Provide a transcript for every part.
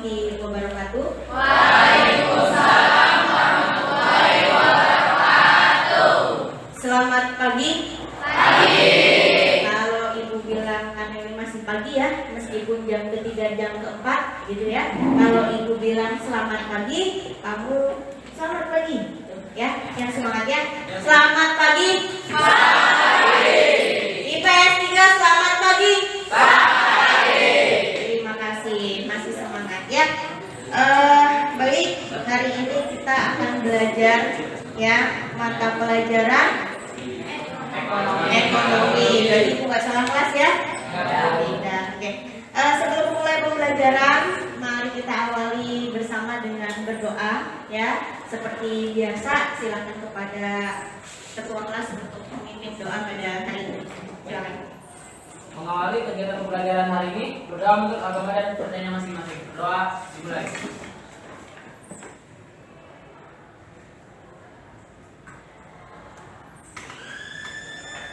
warahmatullahi wabarakatuh. Waalaikumsalam warahmatullahi wabarakatuh. Selamat pagi. Pagi. Kalau ibu bilang karena ini masih pagi ya, meskipun jam ketiga jam keempat gitu ya. Kalau ibu bilang selamat pagi, kamu selamat pagi ya. Yang semangat ya. Selamat pagi. IPS 3 selamat pagi. Terima kasih, masih semangat ya. Baik, hari ini kita akan belajar ya mata pelajaran ekonomi. Jadi bukan salah kelas ya. Tidak. Oke. Sebelum mulai pembelajaran, mari kita awali bersama dengan berdoa ya. Seperti biasa, silakan kepada ketua kelas untuk memimpin doa pada hari ini. Silakan. Mengawali kegiatan pembelajaran hari ini, berdoa untuk agama dan percayaan masing-masing. Berdoa dimulai.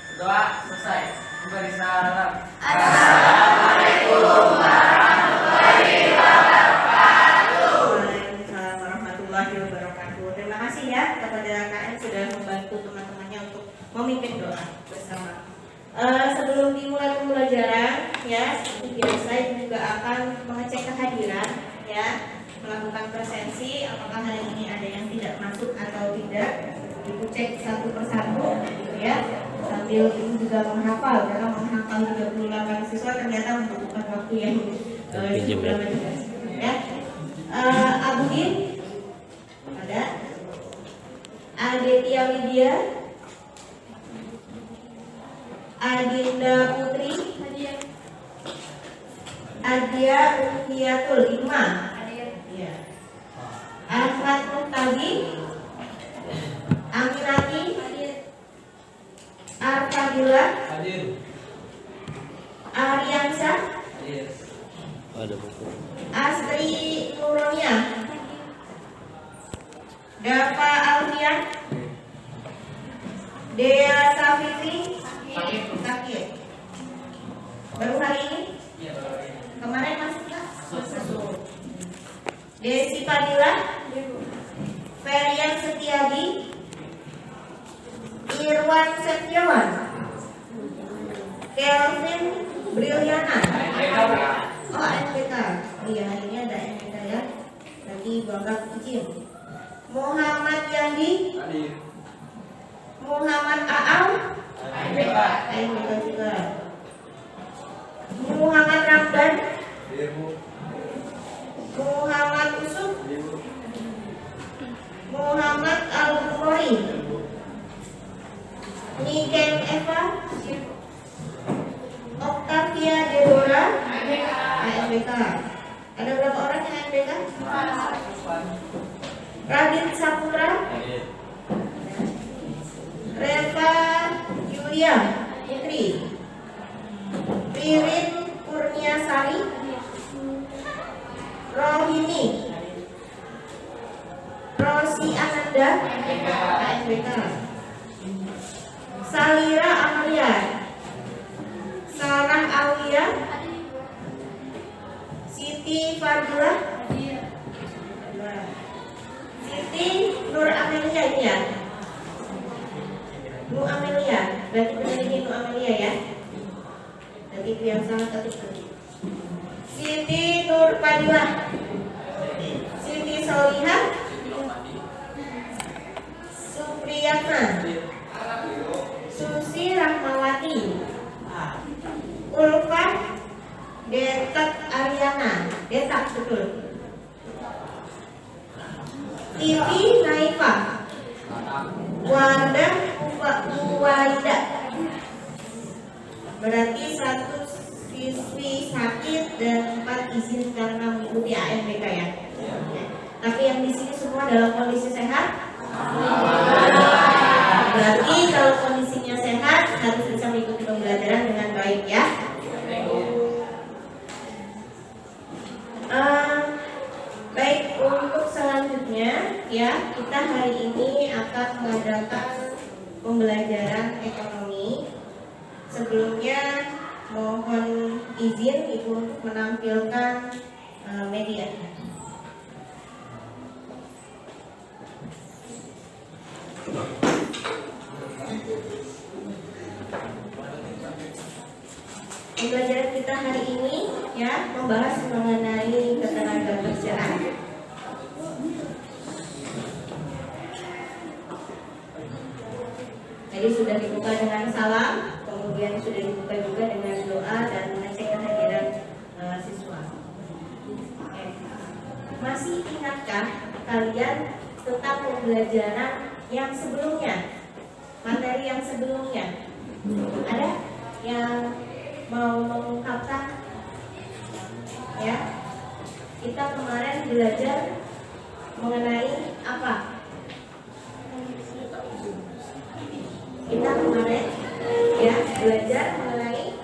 Berdoa selesai. Buka di salam. Assalamualaikum warahmatullahi wabarakatuh. Waalaikumsalam warahmatullahi wabarakatuh. Terima kasih ya kepada KM sudah membantu teman-temannya untuk memimpin doa bersama. Sebelum dimulai pembelajaran ya, seperti biasa ibu juga akan mengecek kehadiran ya, melakukan presensi apakah hari ini ada yang tidak masuk atau tidak. Ibu cek satu persatu gitu ya, sambil ibu juga menghafal karena menghafal 38 siswa ternyata membutuhkan waktu yang cukup lama juga ya. Abudin ada, Adetia Widya, Adinda Putri, Adia Ukiyatul Ikma, Ahmad Muhtadi, Aminati, Arfadillah, Aryansyah, Asri Nuronia, Dava Alfian, Dea Safifi, sakit. Baru hari ini? Kemarin masuk nggak? Masuk. Desi Padilla, Ferian Setiadi, Irwan Setiawan, Kelvin Briliana. Oh NPK. Oh iya hari ini ada NPK ya. Lagi babak izin. Muhammad Yandi, Muhammad Aam, NPK juga. Muhammad Ramdan, Muhammad Usuf, Muhammad Al-Bukhari, Niken Eva, Octavia Deborah, ANBK. Ada berapa orang yang ANBK? Radit Saputra, Reva Yulia Putri, Ririn Kurniasari, Rohini, Rosi Ananda, ANBK. Salira Amalia, Sarah Alia, Siti Fadila, Siti Nur Amelia ini ya. Nur Amelia, berarti benar ini Nur Amelia ya. Nanti itu yang salah ketik tadi. Siti Nur Fadila, Siti Solihah, Supriyatna, Susi Rahmawati, Ulfa Detak Ariana, Detak betul. Titi Naifa, Wanda Uwaida. Berarti 1 siswi sakit dan 4 izin karena mengikuti ANBK ya. Tapi yang di sini semua dalam kondisi sehat. Berarti kalau kondisinya sehat harus bisa mengikuti pembelajaran dengan baik ya. Baik, untuk selanjutnya ya, kita hari ini akan mengadakan pembelajaran ekonomi. Sebelumnya mohon izin Ibu untuk menampilkan media. hari ini ya membahas mengenai ketenagakerjaan. Jadi sudah dibuka dengan salam, kemudian sudah dibuka juga dengan doa dan mengecek kehadiran siswa. Oke. Masih ingatkah kalian tentang pembelajaran yang sebelumnya? Materi yang sebelumnya? Ada yang mau mengungkapkan? Ya, kita kemarin belajar mengenai apa? Kita kemarin ya belajar mengenai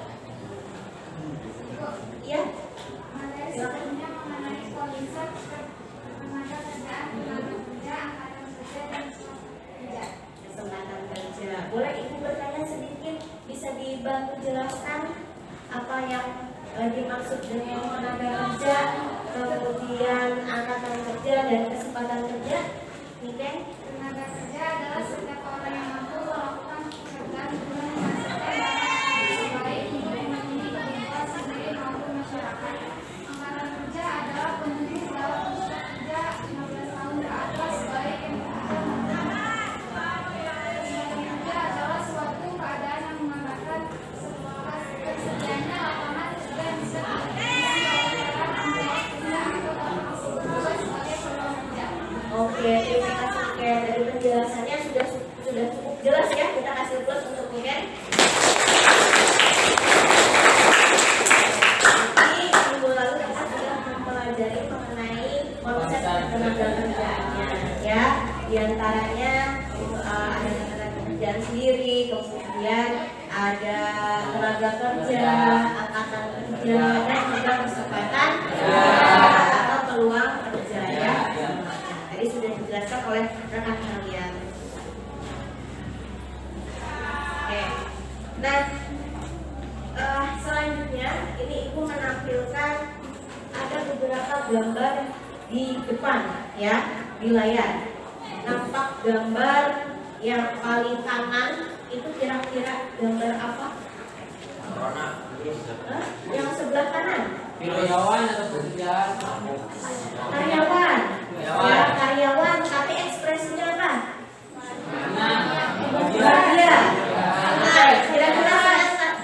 ya silakan. mengenai kondisi tenaga kerjaan, tenaga kerja, angkatan kerja dan kerja. Kesempatan kerja. Boleh Ibu bertanya sedikit, bisa dibantu jelaskan apa yang dimaksud dengan tenaga kerja, kemudian angkatan kerja dan kesempatan kerja? Oke. Tenaga kerja adalah setiap orang yang mampu melakukan pekerjaan guna menghasilkan barang baik untuk memenuhi kebutuhan sendiri maupun masyarakat. Angkatan kerja adalah penulis dalam usia kerja 15 tahun ke atas baik yang bekerja maupun kerja adalah suatu keadaan yang menggambarkan tersedianya lapangan kerja bisa dilakukan oleh orang membuat kerja atau orang sebagai peluang kerja. Oke, terima kasih. Oke, dari penjelasannya sudah cukup jelas ya. Kita kasih plus untuk Niken. Jadi minggu lalu kita sudah mempelajari mengenai konsep tenaga kerjaannya, ya. Di antaranya ada tenaga kerjaan sendiri, kemudian ada tenaga kerja, angkatan kerja, dan juga kesempatan atau peluang kerja ya. Tadi sudah dijelaskan oleh rekan kalian. Oke. Dan selanjutnya ini Ibu menampilkan ada beberapa gambar di depan ya, di layar. Nampak gambar yang paling kanan itu kira-kira gambar apa? Yang sebelah kanan? Karyawan atau pekerjaan? Karyawan. Ya, karyawan, tapi ekspresinya apa? Bahagia. Nah, kira-kira saat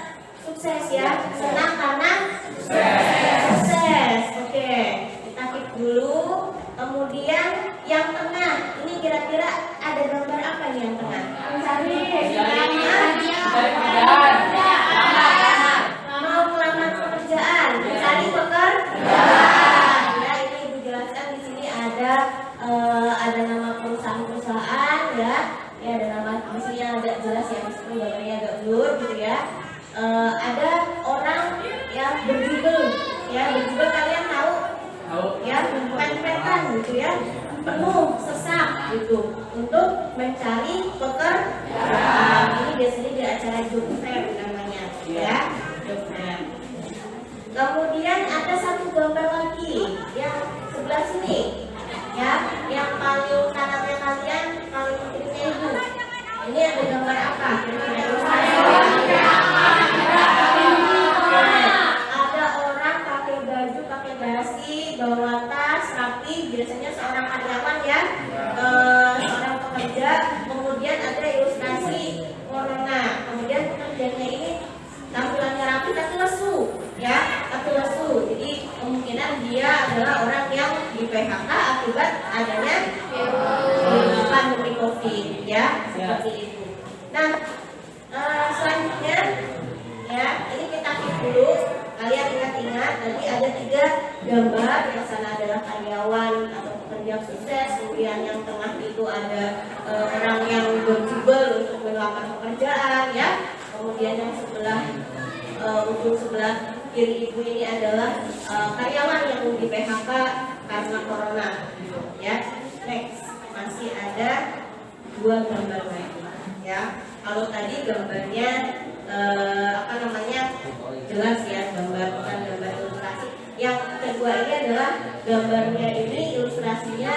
sukses ya. Senang karena sukses. Oke, kita keep dulu. Kemudian yang tengah, ini kira-kira ada gambar apa nih yang tengah? Mencari mau melamar pekerjaan, mencari pekerjaan. Ya, ini Ibu jelaskan di sini ada nama perusahaan ya. Ya, ada nama, di sini agak jelas ya, meskipun gambarnya agak blur gitu ya. Ada orang yang berjubel ya, berjubel kalian tahu? Ya, pempek-pempekan gitu ya, penuh sesak gitu untuk mencari pekerjaan. Ini biasanya di acara job fair namanya ya, job fair. Kemudian ada satu gambar lagi yang sebelah sini ya, yang paling kanannya kalian, paling kirinya Ibu. Ini ada gambar apa? Ada orang pakai baju, pakai dasi, bawa tas, rapi, biasanya seorang karyawan ya, seorang pekerja. Kemudian ada ilustrasi corona. Kemudian pekerjanya ini tampilannya rapi tapi lesu, ya, tapi lesu. Jadi kemungkinan dia adalah orang yang di PHK akibat adanya pandemi COVID, ya, seperti itu. Nah, selanjutnya, ya, ini kita keep dulu. Kalian ingat-ingat, nanti ada 3 gambar. Yang sana adalah karyawan atau pekerja sukses. Kemudian yang tengah itu ada orang yang berjubel untuk melamar pekerjaan, ya. Kemudian yang sebelah ujung sebelah kiri Ibu ini adalah karyawan yang di PHK karena corona, ya. Next, masih ada 2 gambar lagi, ya. Kalau tadi gambarnya jelas ya, gambar bukan gambar ilustrasi. Yang kedua ini adalah gambarnya ini ilustrasinya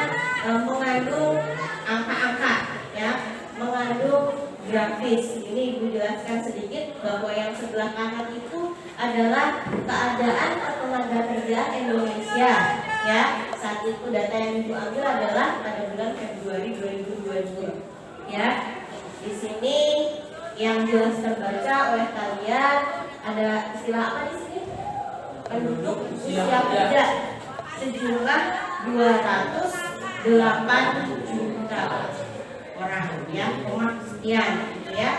mengandung angka-angka, ya, mengandung grafis. Ini Ibu jelaskan sedikit bahwa yang sebelah kanan itu adalah keadaan ketenaga kerjaan Indonesia ya. Saat itu data yang Ibu ambil adalah pada bulan Februari 2020 ya. Di sini yang jelas terbaca oleh kalian ada istilah apa di sini? Penduduk usia kerja sejumlah 208 juta orang ya, sekian gitu ya.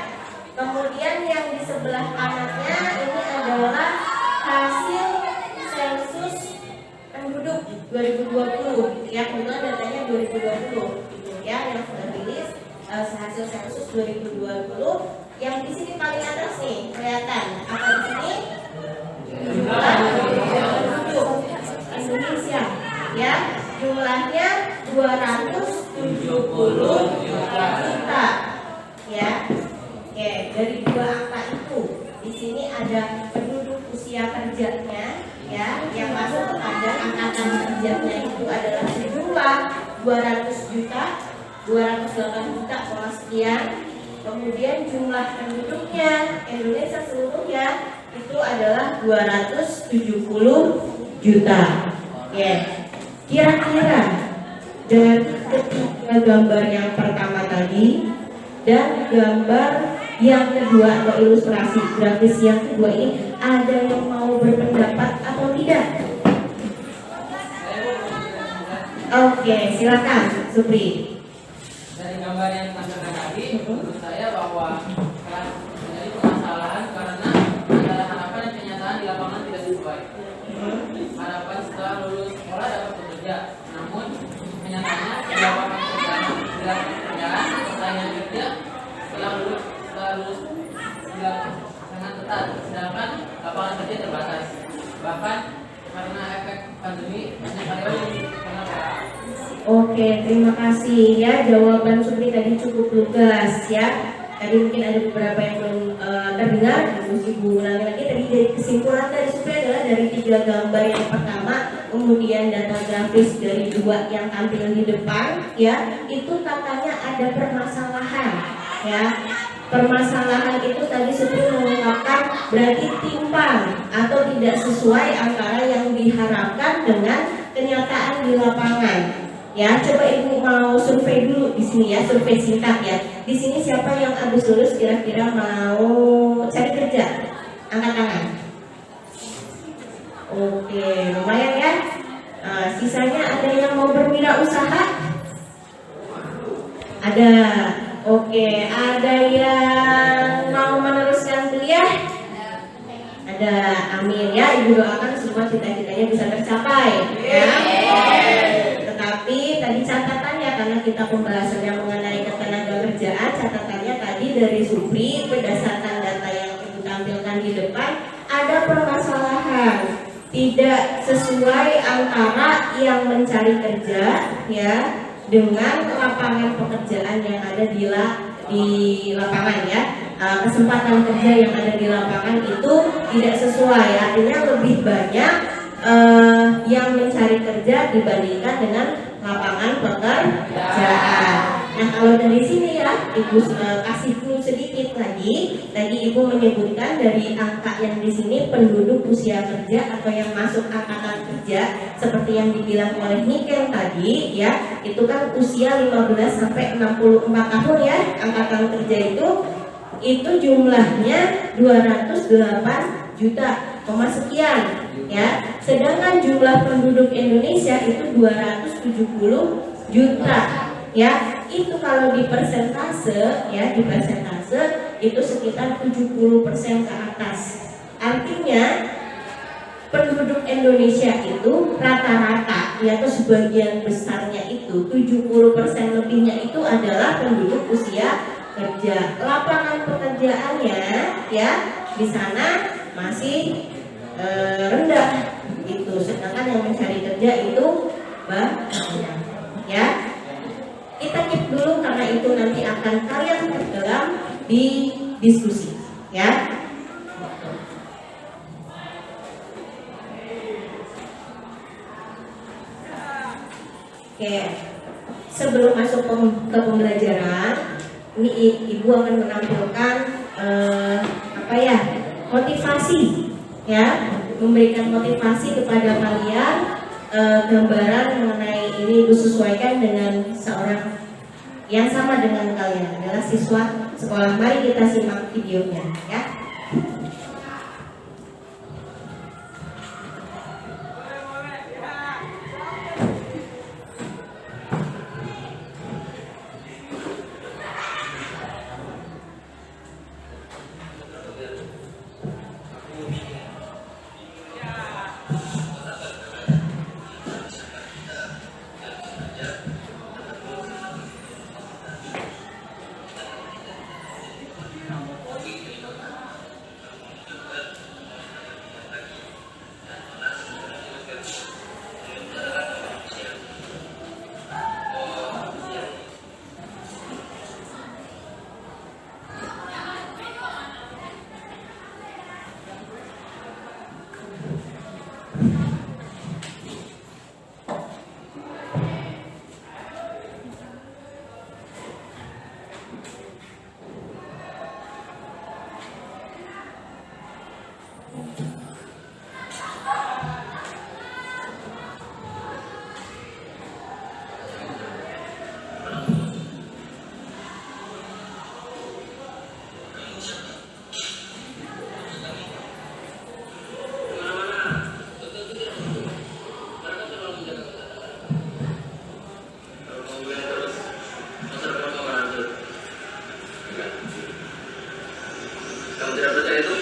Kemudian yang di sebelah kanannya ini adalah hasil sensus penduduk 2020 ya, kebetulan datanya 2020 gitu ya, yang sudah rilis hasil sensus 2020. Yang di sini paling atas nih kelihatan apa di sini? Jumlah penduduk Indonesia ya, jumlahnya 270 juta ya. Oke, dari dua angka itu di sini ada penduduk usia kerjanya ya, yang masuk kepada angkatan kerjanya itu adalah sejumlah 200 juta, 208 juta sekian. Kemudian jumlah penduduknya Indonesia seluruhnya itu adalah 270 juta. Ya, kira-kira dari ketiga gambar yang pertama tadi dan gambar yang kedua atau ilustrasi grafis yang kedua ini, ada yang mau berpendapat atau tidak? Oke, silakan Supri. Dari gambar yang tampilkan tadi, menurut saya bahwa menjadi permasalahan karena antara harapan dan kenyataan di lapangan tidak sesuai. Harapan setelah lulus sekolah dapat bekerja, namun kenyataannya di lapangan pekerjaan persaingan kerja setelah lulus sangat ketat, sedangkan lapangan kerja terbatas. Bahkan karena efek pandemi banyak karyawan yang kena PHK. Oke, terima kasih ya, jawaban Supri tadi cukup lugas ya. Tadi mungkin ada beberapa yang belum terdengar, Ibu ulangi lagi. Tadi dari kesimpulan dari Supri adalah dari tiga gambar yang pertama, kemudian data grafis dari dua yang tampil di depan ya, itu katanya ada permasalahan ya. Permasalahan itu tadi Supri mengungkapkan berarti timpang atau tidak sesuai antara yang diharapkan dengan kenyataan di lapangan. Ya, coba Ibu mau survei dulu di sini ya, survei singkat ya. Di sini siapa yang habis lulus kira-kira mau cari kerja? Angkat tangan. Oke, lumayan ya. Sisanya ada yang mau berwirausaha? Ada. Oke, ada yang mau meneruskan kuliah? Ada. Amin ya, Ibu doakan semua cita-citanya bisa tercapai ya. Tetapi tadi catatannya, karena kita pembahasannya mengenai ketenagakerjaan, catatannya tadi dari Supri berdasarkan data yang Ibu tampilkan di depan, ada permasalahan tidak sesuai antara yang mencari kerja ya dengan lapangan pekerjaan yang ada di lapangan ya. Kesempatan kerja yang ada di lapangan itu tidak sesuai, artinya lebih banyak yang mencari kerja dibandingkan dengan lapangan pekerjaan. Nah, kalau dari sini ya, Ibu kasih clue sedikit lagi. Tadi Ibu menyebutkan dari angka yang di sini penduduk usia kerja atau yang masuk angkatan kerja seperti yang dibilang oleh Niken tadi ya, itu kan usia 15 sampai 64 tahun ya, angkatan kerja itu jumlahnya 208 juta, sekian ya. Sedangkan jumlah penduduk Indonesia itu 270 juta ya. Itu kalau di persentase ya, di persentase itu sekitar 70% ke atas. Artinya penduduk Indonesia itu rata-rata ya, atau sebagian besarnya itu 70% lebihnya itu adalah penduduk usia kerja. Lapangan pekerjaannya ya di sana masih rendah itu, sedangkan yang mencari kerja itu banyak ya. Kita keep dulu karena itu nanti akan kalian perdalam di diskusi ya. Oke, sebelum masuk ke pembelajaran, ini Ibu akan menampilkan motivasi ya, memberikan motivasi kepada kalian, gambaran mengenai ini disesuaikan dengan seorang yang sama dengan kalian adalah siswa sekolah. Mari kita simak videonya ya. Kamu tidak percaya itu?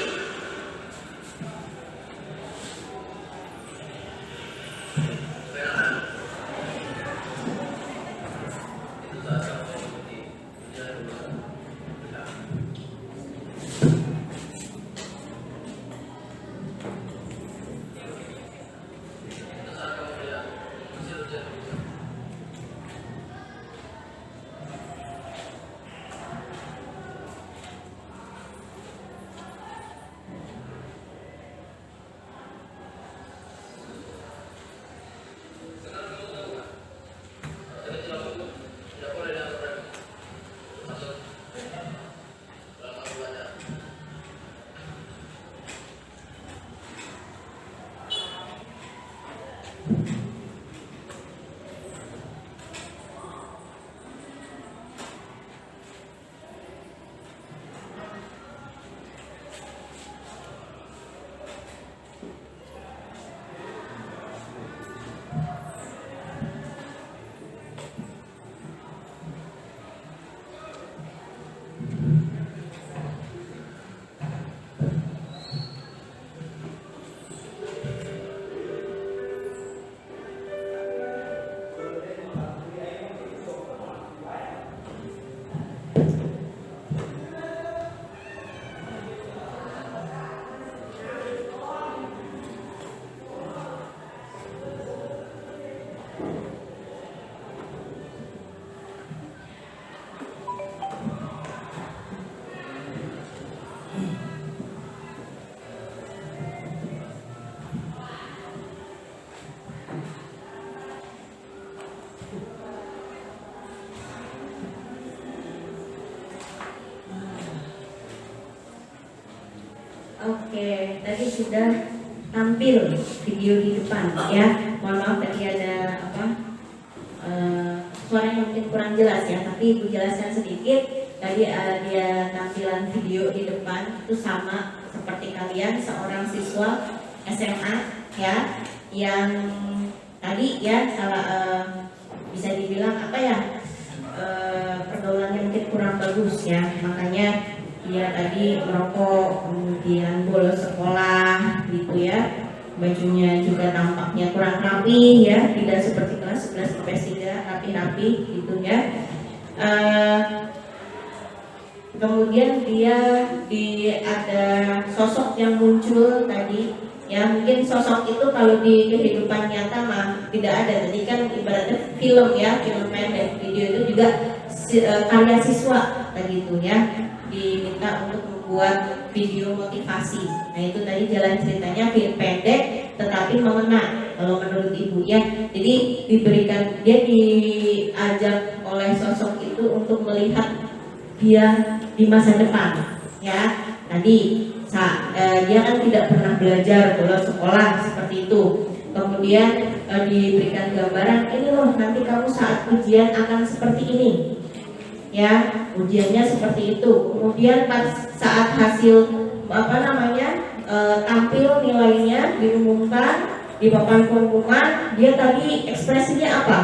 Oke, tadi sudah tampil video di depan ya. Mohon maaf tadi ada suara yang mungkin kurang jelas ya, tapi Ibu jelaskan sedikit. Tadi dia tampilan video di depan itu sama seperti kalian, seorang siswa SMA ya, yang tadi ya bisa dibilang pergaulannya mungkin kurang bagus ya, makanya dia tadi merokok, kemudian bolos sekolah gitu ya, bajunya juga tampaknya kurang rapi ya, tidak seperti kelas 11 IPS 3 rapi-rapi gitu ya. Kemudian dia ada sosok yang muncul tadi ya, mungkin sosok itu kalau di kehidupan nyata mah tidak ada. Tadi kan ibaratnya film ya, film pendek, video itu juga karya siswa tadi itu ya, diminta untuk membuat video motivasi. Nah itu tadi jalan ceritanya film pendek tetapi mengena kalau menurut Ibu ya. Jadi dia diajak oleh sosok itu untuk melihat dia di masa depan ya. Tadi dia kan tidak pernah belajar bolos sekolah seperti itu. Kemudian diberikan gambaran, ini loh nanti kamu saat ujian akan seperti ini, ya ujiannya seperti itu. Kemudian saat hasil tampil nilainya diumumkan di papan pengumuman, dia tadi ekspresinya apa?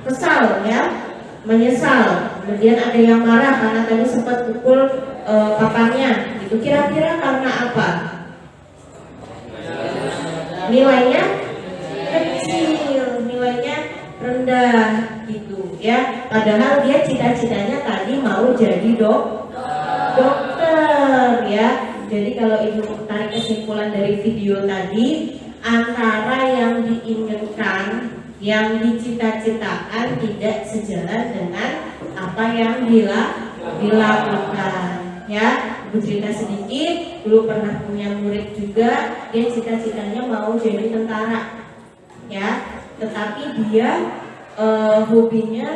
Kesal ya, menyesal. Kemudian ada yang marah karena tadi sempat pukul papannya. Itu kira-kira karena apa? Nilainya kecil, nilainya rendah gitu ya. Padahal dia cita-citanya tadi mau jadi dokter ya. Jadi kalau ibu tarik kesimpulan dari video tadi, antara yang diinginkan, yang dicita-citakan tidak sejalan dengan apa yang dilakukan ya. Ibu cerita sedikit, dulu pernah punya murid juga, dia cita-citanya mau jadi tentara ya, tetapi dia hobinya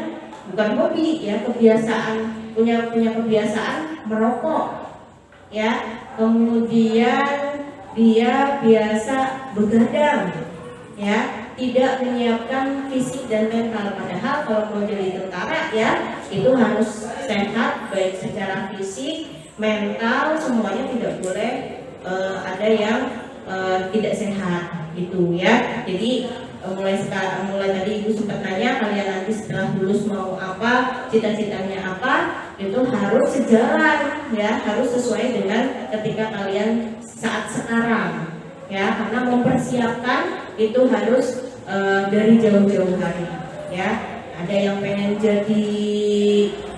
bukan hobi ya, kebiasaan punya kebiasaan merokok ya. Kemudian dia biasa begadang ya, tidak menyiapkan fisik dan mental. Padahal kalau mau jadi tentara ya itu harus sehat, baik secara fisik, mental, semuanya tidak boleh ada yang tidak sehat gitu ya. Jadi mulai tadi ibu sempat nanya, kalian nanti setelah lulus mau apa, cita-citanya apa, itu harus sejalan ya, harus sesuai dengan ketika kalian saat sekarang ya, karena mempersiapkan itu harus dari jauh-jauh hari ya. Ada yang pengen jadi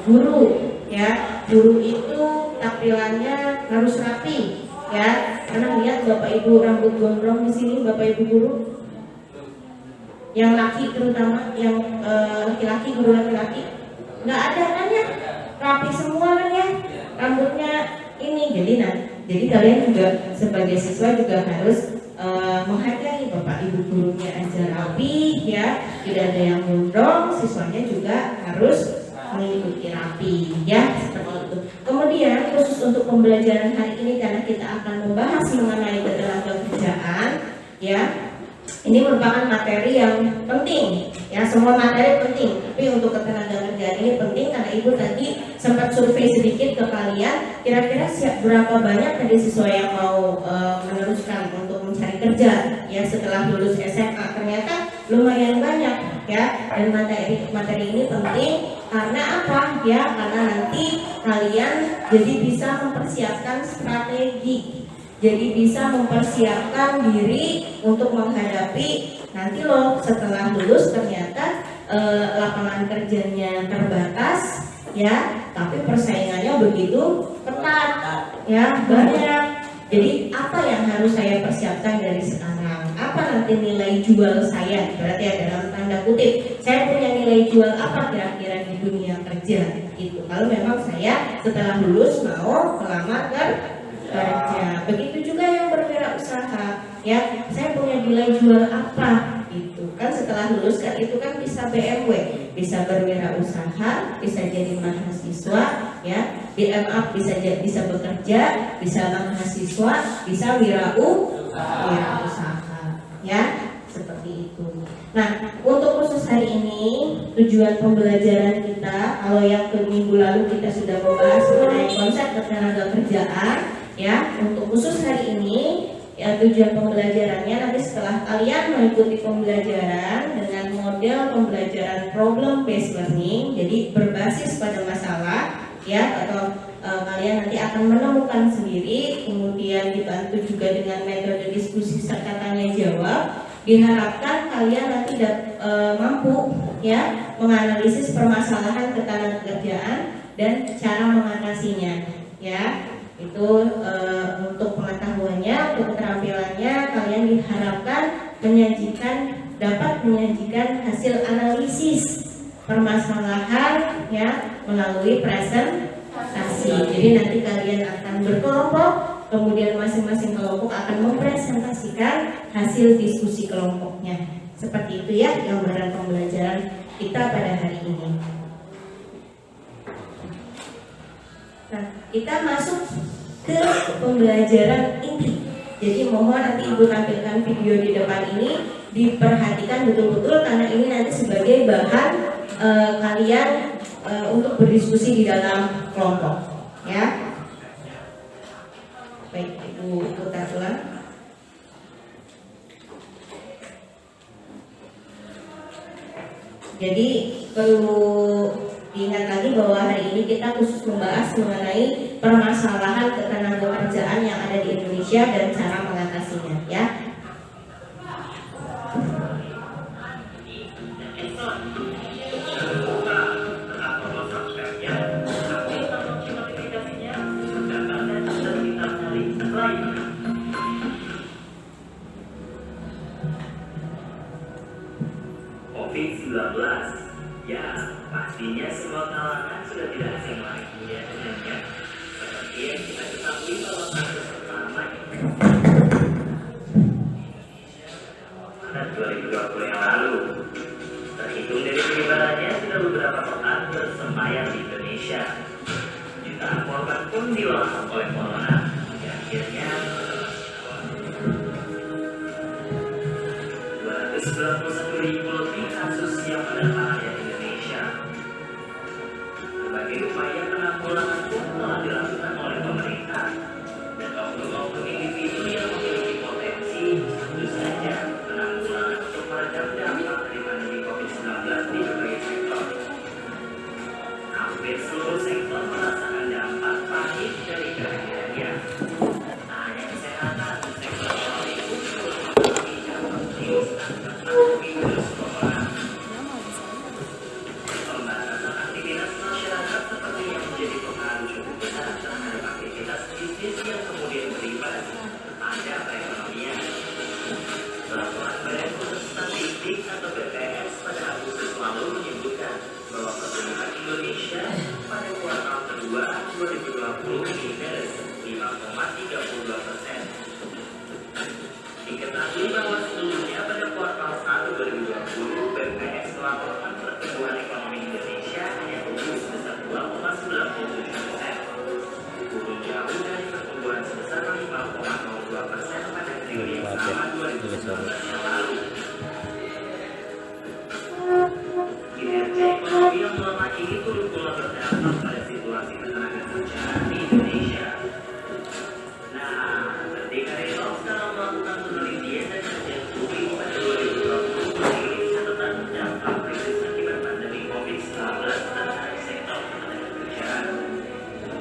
guru ya, guru itu tampilannya harus rapi ya. Karena lihat bapak ibu rambut gondrong di sini, bapak ibu guru yang laki, terutama yang laki-laki, guru laki-laki nggak ada kan ya, rapi semua kan ya rambutnya ini. Jadi kalian juga sebagai siswa juga harus menghargai bapak ibu gurunya aja rapi ya, tidak ada yang gondrong, siswanya juga harus mengikuti rapi ya, seperti itu. Kemudian khusus untuk pembelajaran hari ini, karena kita akan membahas mengenai ketenagakerjaan ya, ini merupakan materi yang penting ya, semua materi penting, tapi untuk ketenagakerjaan ini penting karena ibu tadi sempat survei sedikit ke kalian, kira-kira berapa banyak tadi siswa yang mau meneruskan untuk mencari kerja ya setelah lulus SMA. Ternyata lumayan banyak ya, dan materi ini penting karena apa ya, karena nanti kalian jadi bisa mempersiapkan strategi, jadi bisa mempersiapkan diri untuk menghadapi nanti loh setelah lulus ternyata lapangan kerjanya terbatas ya, tapi persaingannya begitu ketat ya, banyak. Jadi apa yang harus saya persiapkan dari sekarang? Apa nanti nilai jual saya? Berarti ya dalam tanda kutip, saya punya nilai jual apa kira-kira di dunia kerja gitu. Kalau memang saya setelah lulus mau melamar kerja. Begitu juga yang berwirausaha ya, saya punya nilai jual apa gitu kan. Setelah lulus kan itu kan bisa BMW, bisa berwirausaha, bisa jadi mahasiswa ya, bisa bekerja, bisa mahasiswa, bisa wirausaha ya, seperti itu. Nah, untuk khusus hari ini tujuan pembelajaran kita, kalau yang ke minggu lalu kita sudah membahas mengenai konsep ketenagakerjaan ya, untuk khusus hari ini ya, tujuan pembelajarannya nanti setelah kalian mengikuti pembelajaran dengan model pembelajaran problem based learning, jadi berbasis pada masalah ya, atau kalian nanti akan menemukan sendiri, kemudian dibantu juga dengan metode diskusi serta tanya jawab. Diharapkan kalian nanti mampu ya menganalisis permasalahan ketenagakerjaan dan cara mengatasinya ya. Itu untuk pengetahuannya, untuk keterampilannya, kalian diharapkan dapat menyajikan hasil analisis permasalahan ya melalui presentasi. Jadi nanti kalian akan berkelompok, kemudian masing-masing kelompok akan mempresentasikan hasil diskusi kelompoknya. Seperti itu ya gambaran pembelajaran kita pada hari ini. Nah, kita masuk ke pembelajaran inti. Jadi mohon nanti Ibu tampilkan video di depan ini, diperhatikan betul-betul karena ini nanti sebagai bahan kalian untuk berdiskusi di dalam kelompok, ya. Baik, Ibu putar ulang. Jadi perlu diingat lagi bahwa hari ini kita khusus membahas mengenai permasalahan ketenagakerjaan yang ada di Indonesia dan cara mengatasinya, ya. COVID-19, ya pastinya semua kalangan sudah tidak asing lagi ya dengannya. Seperti yang kita ketahui bahwa kasus pertama pada 2020 yang lalu. Terhitung dari penyebarannya sudah beberapa pekan bersemayam di Indonesia. Jutaan korban pun dilahap oleh corona. Dan akhirnya 291.000 lebih kasus yang mendatangi Indonesia. Berbagai upaya penanggulangan pun telah dilakukan oleh pemerintah dan oknum-oknum individu yang memiliki potensi tentu saja penanggulangan untuk meredam dampak dari pandemi COVID-19 di berbagai sektor. Hampir seluruh sektor merasakan dampak pahit dari kehadirannya. Tak hanya kesehatan, sektor ekonomi pun mengalami dampak serius akibat pandemi virus corona. Pembatasan aktivitas masyarakat sepertinya menjadi pengaruh cukup besar terhadap aktivitas bisnis yang kemudian berimbas pada perekonomian. Laporan Badan Pusat Statistik atau BPS pada Agustus lalu menyebutkan bahwa pertumbuhan Indonesia pada kuartal kedua 2020 minus 5,32%. Diketahui bahwa sebelumnya pada kuartal 1 2020 BPS melaporkan pertumbuhan ekonomi Indonesia hanya tumbuh sebesar 2,97%. Turun jauh dari pertumbuhan sebesar 5,02% pada periode yang sama 2019 yang lalu. Kinerja ekonomi yang melemah ini turut pula berdampak pada situasi ketenagakerjaan di Indonesia. Nah, ketika Real sekarang melakukan penelitian dan kajian studi pada 2020 merilis catatan dampak krisis akibat pandemi COVID-19 terhadap sektor ketenagakerjaan.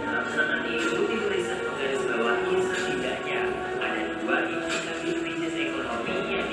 Dalam catatan itu, tim riset menggarisbawahi setidaknya ada 2 indikator krisis ekonomi yang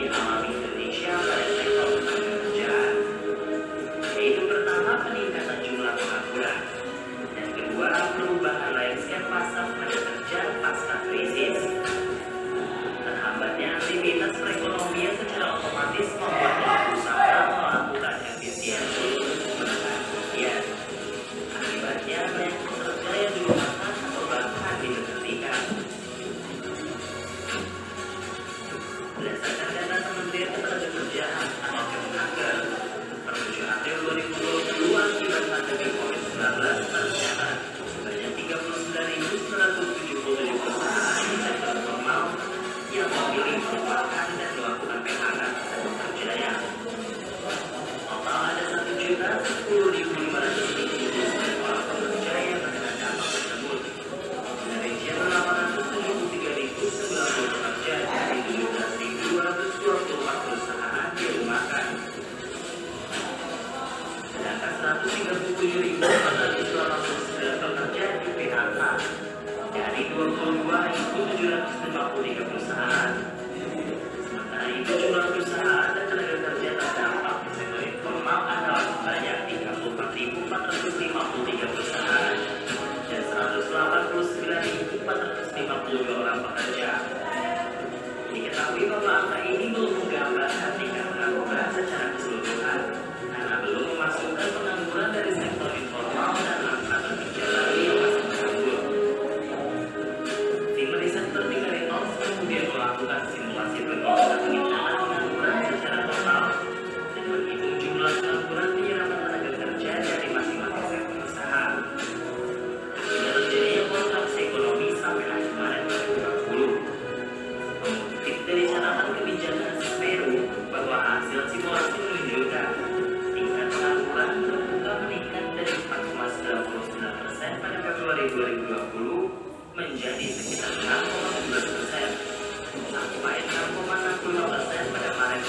45% pada Maret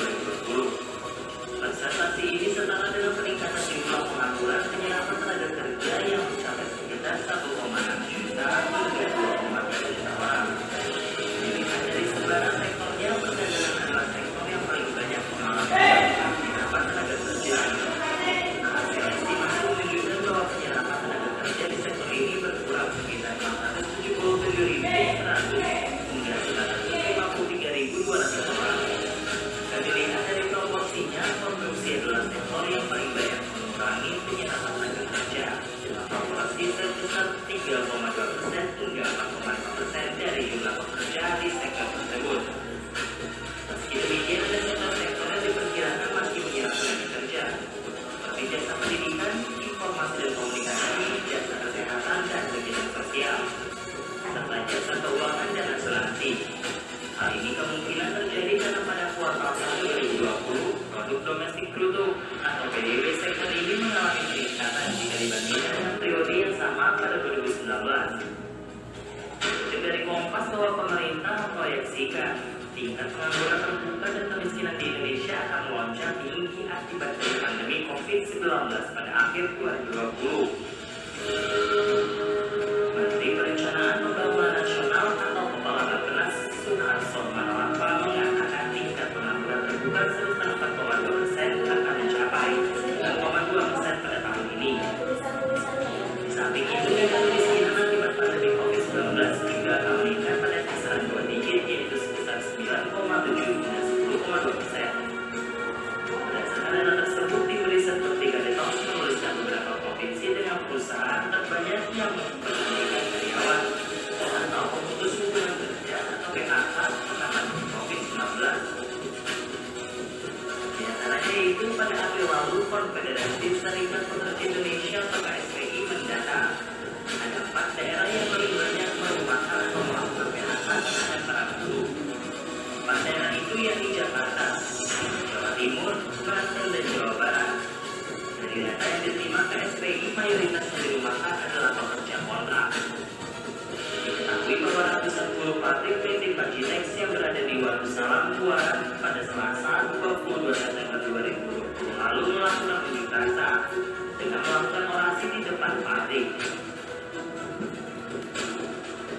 2020. Presentasi ini setara dengan peningkatan jumlah pengangguran penyerapan tenaga kerja yang mencapai sekitar 1,6 juta hingga 2,3 juta orang. Dilihat dari sebaran sektornya, perdagangan adalah sektor yang paling banyak mengalami penyerapan tenaga kerja. Hasil estimasi menunjukkan bahwa penyerapan tenaga kerja di sektor ini berkurang sekitar 477.100 hingga 953.200 orang. Dan dilihat dari proporsinya, konsumsi adalah sektor yang paling banyak mengurangi penyerapan tenaga kerja dengan proporsi sebesar 3,2% hingga 4,5% dari jumlah pekerja di sektor tersebut. Meski demikian, ada sektor-sektor yang diperkirakan masih menyerap tenaga kerja, seperti jasa pendidikan, informasi dan komunikasi, jasa kesehatan dan kegiatan sosial, serta jasa keuangan dan asuransi. Hal ini kemungkinan terjadi karena pada kuartal 1 2020, produk domestik bruto atau PDB sektor ini mengalami peningkatan jika dibandingkan dengan periode yang sama pada 2019. Dikutip dari Kompas bahwa pemerintah memproyeksikan tingkat pengangguran terbuka dan kemiskinan di Indonesia akan melonjak tinggi akibat dari pandemi COVID-19 pada akhir 2020. Menteri Perencanaan Pembangunan Nasional atau Kepala Bappenas Suharto Monoarfa mengatakan tingkat pengangguran terbuka sebesar 4,2% akan mencapai 9,2% pada tahun ini. Di samping itu, tingkat kemiskinan akibat pandemi COVID-19 juga akan meningkat pada kisaran 2 digit, yaitu sebesar 9,7 hingga 10,2%. Berdasarkan data tersebut, tim riset Vertika Detox menuliskan beberapa provinsi dengan perusahaan terbanyak yang memperhatikan karyawan atau pemutus hubungan kerja atau PHK menangani COVID-19. Di antaranya itu pada April lalu, Konfederasi Serikat Pekerja Indonesia atau KSPI mendata ada 4 daerah yang paling banyak merumahkan atau melakukan PHK terhadap para buruh. 4 daerah itu yakni Jakarta, Jawa Timur, Banten, dan Jawa Barat. Dari data yang diterima KSPI, mayoritas yang dirumahkan adalah pekerja kontrak. Diketahui bahwa ratusan buruh pabrik PT Pajitex yang berada di Warusalam, Buaran pada Selasa 22 September 2020 lalu melakukan unjuk rasa dengan melakukan orasi di depan pabrik.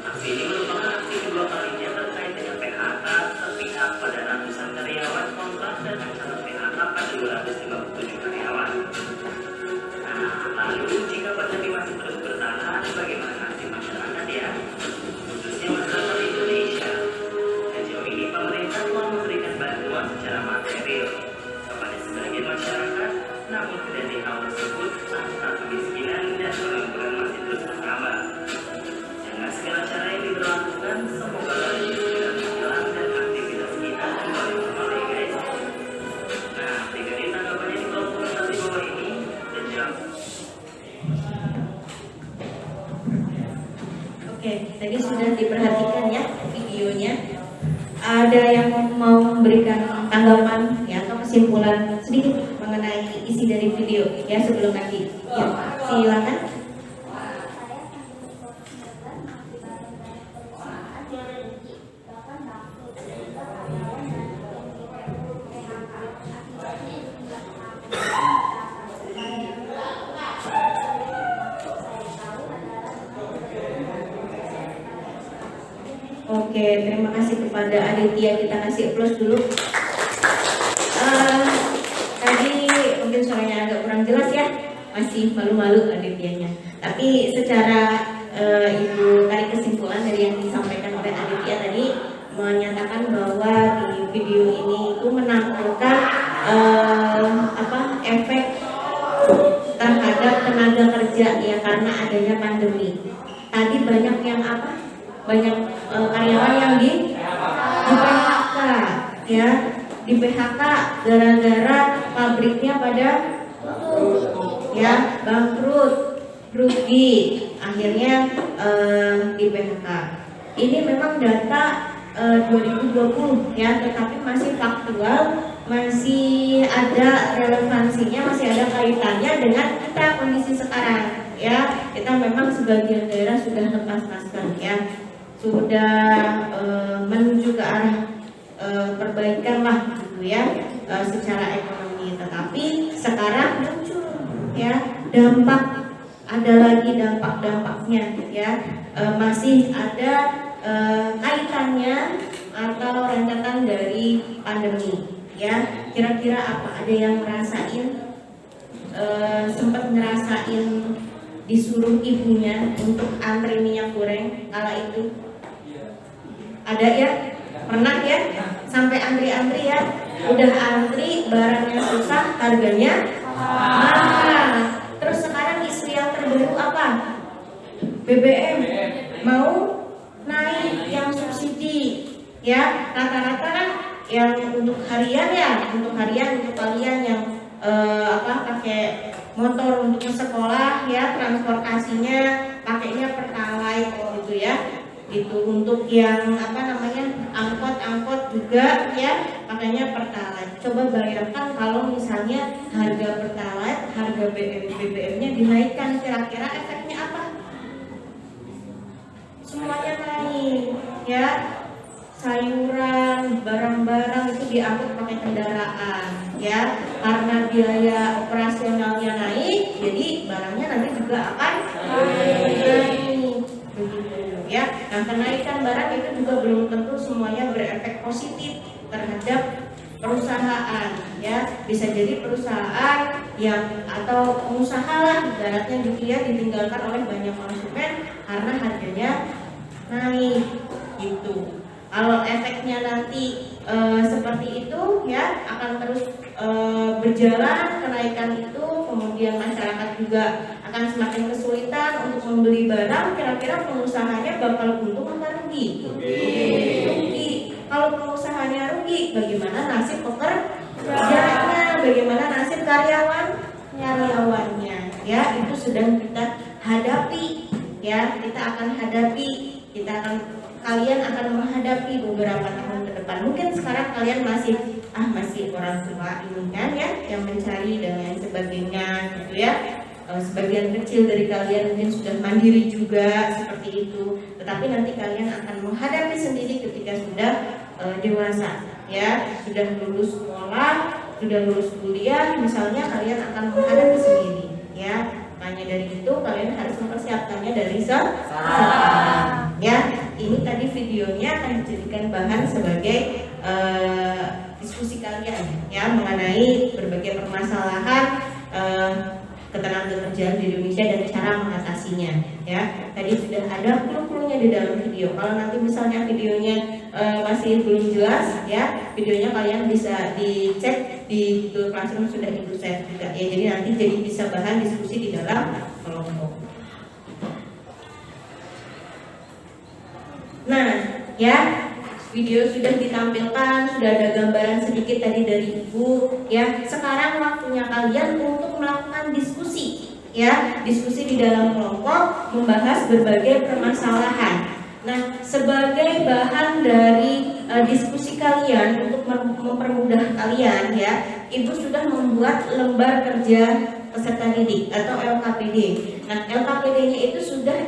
Aksi ini merupakan aksi kedua kalinya terkait dengan PHK sepihak pada ratusan karyawan kontrak dan ancaman PHK pada 257 karyawan. Lalu jika pandemi masih terus bertahan, bagaimana nasib masyarakat ya? Khususnya masyarakat Indonesia. Sejauh ini pemerintah telah memberikan bantuan secara material kepada sebagian masyarakat, namun dari hal tersebut, angka kemiskinan dan pengangguran masih terus bertambah. Dengan segala cara yang diberlakukan, semoga lagi segera berjalan dan aktivitas kita kembali normal ya guys. Nah, jika ditanggapannya di kolom komentar di bawah ini, dan jawab. Oke, tadi sudah diperhatikan ya videonya. Ada yang mau memberikan tanggapan ya atau kesimpulan sedikit mengenai isi dari video ya sebelum nanti ya silakan. Oke, terima kasih kepada Aditya, kita kasih applause dulu. Tadi mungkin suaranya agak kurang jelas ya, masih malu-malu Adityanya. Tapi secara Ibu tarik kesimpulan dari yang disampaikan oleh Aditya tadi menyatakan bahwa di video ini itu menampilkan efek terhadap tenaga kerja ya karena adanya pandemi. Tadi banyak yang banyak karyawan yang di PHK ya, di PHK gara-gara pabriknya pada ya bangkrut, rugi, akhirnya di PHK. Ini memang data 2020 ya, tetapi masih faktual, masih ada relevansinya, masih ada kaitannya dengan kita kondisi sekarang ya. Kita memang sebagian daerah sudah lepas masker ya, sudah menuju ke arah perbaikan lah gitu ya secara ekonomi. Tetapi sekarang muncul ya dampak, ada lagi dampak-dampaknya ya, masih ada kaitannya atau rentetan dari pandemi ya. Kira-kira apa? Ada yang ngerasain, sempat ngerasain disuruh ibunya untuk antri minyak goreng kala itu? Ada ya? Pernah ya? Sampai antri-antri ya? Udah antri, barangnya susah, harganya mahal. Terus sekarang isu yang terbaru apa? BBM mau naik yang subsidi ya. Rata-rata kan yang untuk harian ya, untuk kalian yang pakai motor untuk ke sekolah ya, transportasinya pakainya Pertalite gitu ya. Itu untuk yang angkot juga ya pakainya Pertalite. Coba bayangkan kalau misalnya harga Pertalite, harga BBM-nya dinaikkan, kira-kira efeknya apa? Semuanya naik ya. Sayuran, barang-barang itu diangkut pakai kendaraan ya, karena biaya operasionalnya naik, jadi barangnya nanti juga akan naik begitu ya. Nah, kenaikan barang itu juga belum tentu semuanya berefek positif terhadap perusahaan ya. Bisa jadi perusahaan yang atau pengusaha lah ibaratnya gitu ya, ditinggalkan oleh banyak konsumen karena harganya naik gitu. Kalau efeknya nanti seperti itu ya, akan terus berjalan kenaikan itu, kemudian masyarakat juga akan semakin kesulitan untuk membeli barang. Kira-kira pengusahanya bakal untung atau rugi? Rugi. Kalau pengusahanya rugi, bagaimana nasib pekerjaannya? Bagaimana nasib karyawannya? Ya, itu sedang kita hadapi. Ya, kalian akan menghadapi beberapa tahun ke depan. Mungkin sekarang kalian masih orang tua ini kan ya, yang mencari dan lain sebagainya gitu ya. Sebagian kecil dari kalian mungkin sudah mandiri juga seperti itu. Tetapi nanti kalian akan menghadapi sendiri ketika sudah dewasa ya, sudah lulus sekolah, sudah lulus kuliah misalnya, kalian akan menghadapi sendiri ya. Makanya dari itu kalian harus mempersiapkannya dari sekarang ya. Ini tadi videonya akan dijadikan bahan sebagai diskusi kalian ya, mengenai berbagai permasalahan ketenagakerjaan di Indonesia dan cara mengatasinya ya. Tadi sudah ada clue-cluenya di dalam video. Kalau nanti misalnya videonya masih belum jelas ya, videonya kalian bisa dicek di Google Classroom, sudah Ibu share juga ya. Jadi nanti jadi bisa bahan diskusi di dalam kelompok. Nah ya, video sudah ditampilkan, sudah ada gambaran sedikit tadi dari Ibu ya. Sekarang waktunya kalian untuk melakukan diskusi ya, diskusi di dalam kelompok membahas berbagai permasalahan. Nah, sebagai bahan dari diskusi kalian untuk mempermudah kalian ya, Ibu sudah membuat lembar kerja peserta didik atau LKPD. Nah, LKPD-nya itu sudah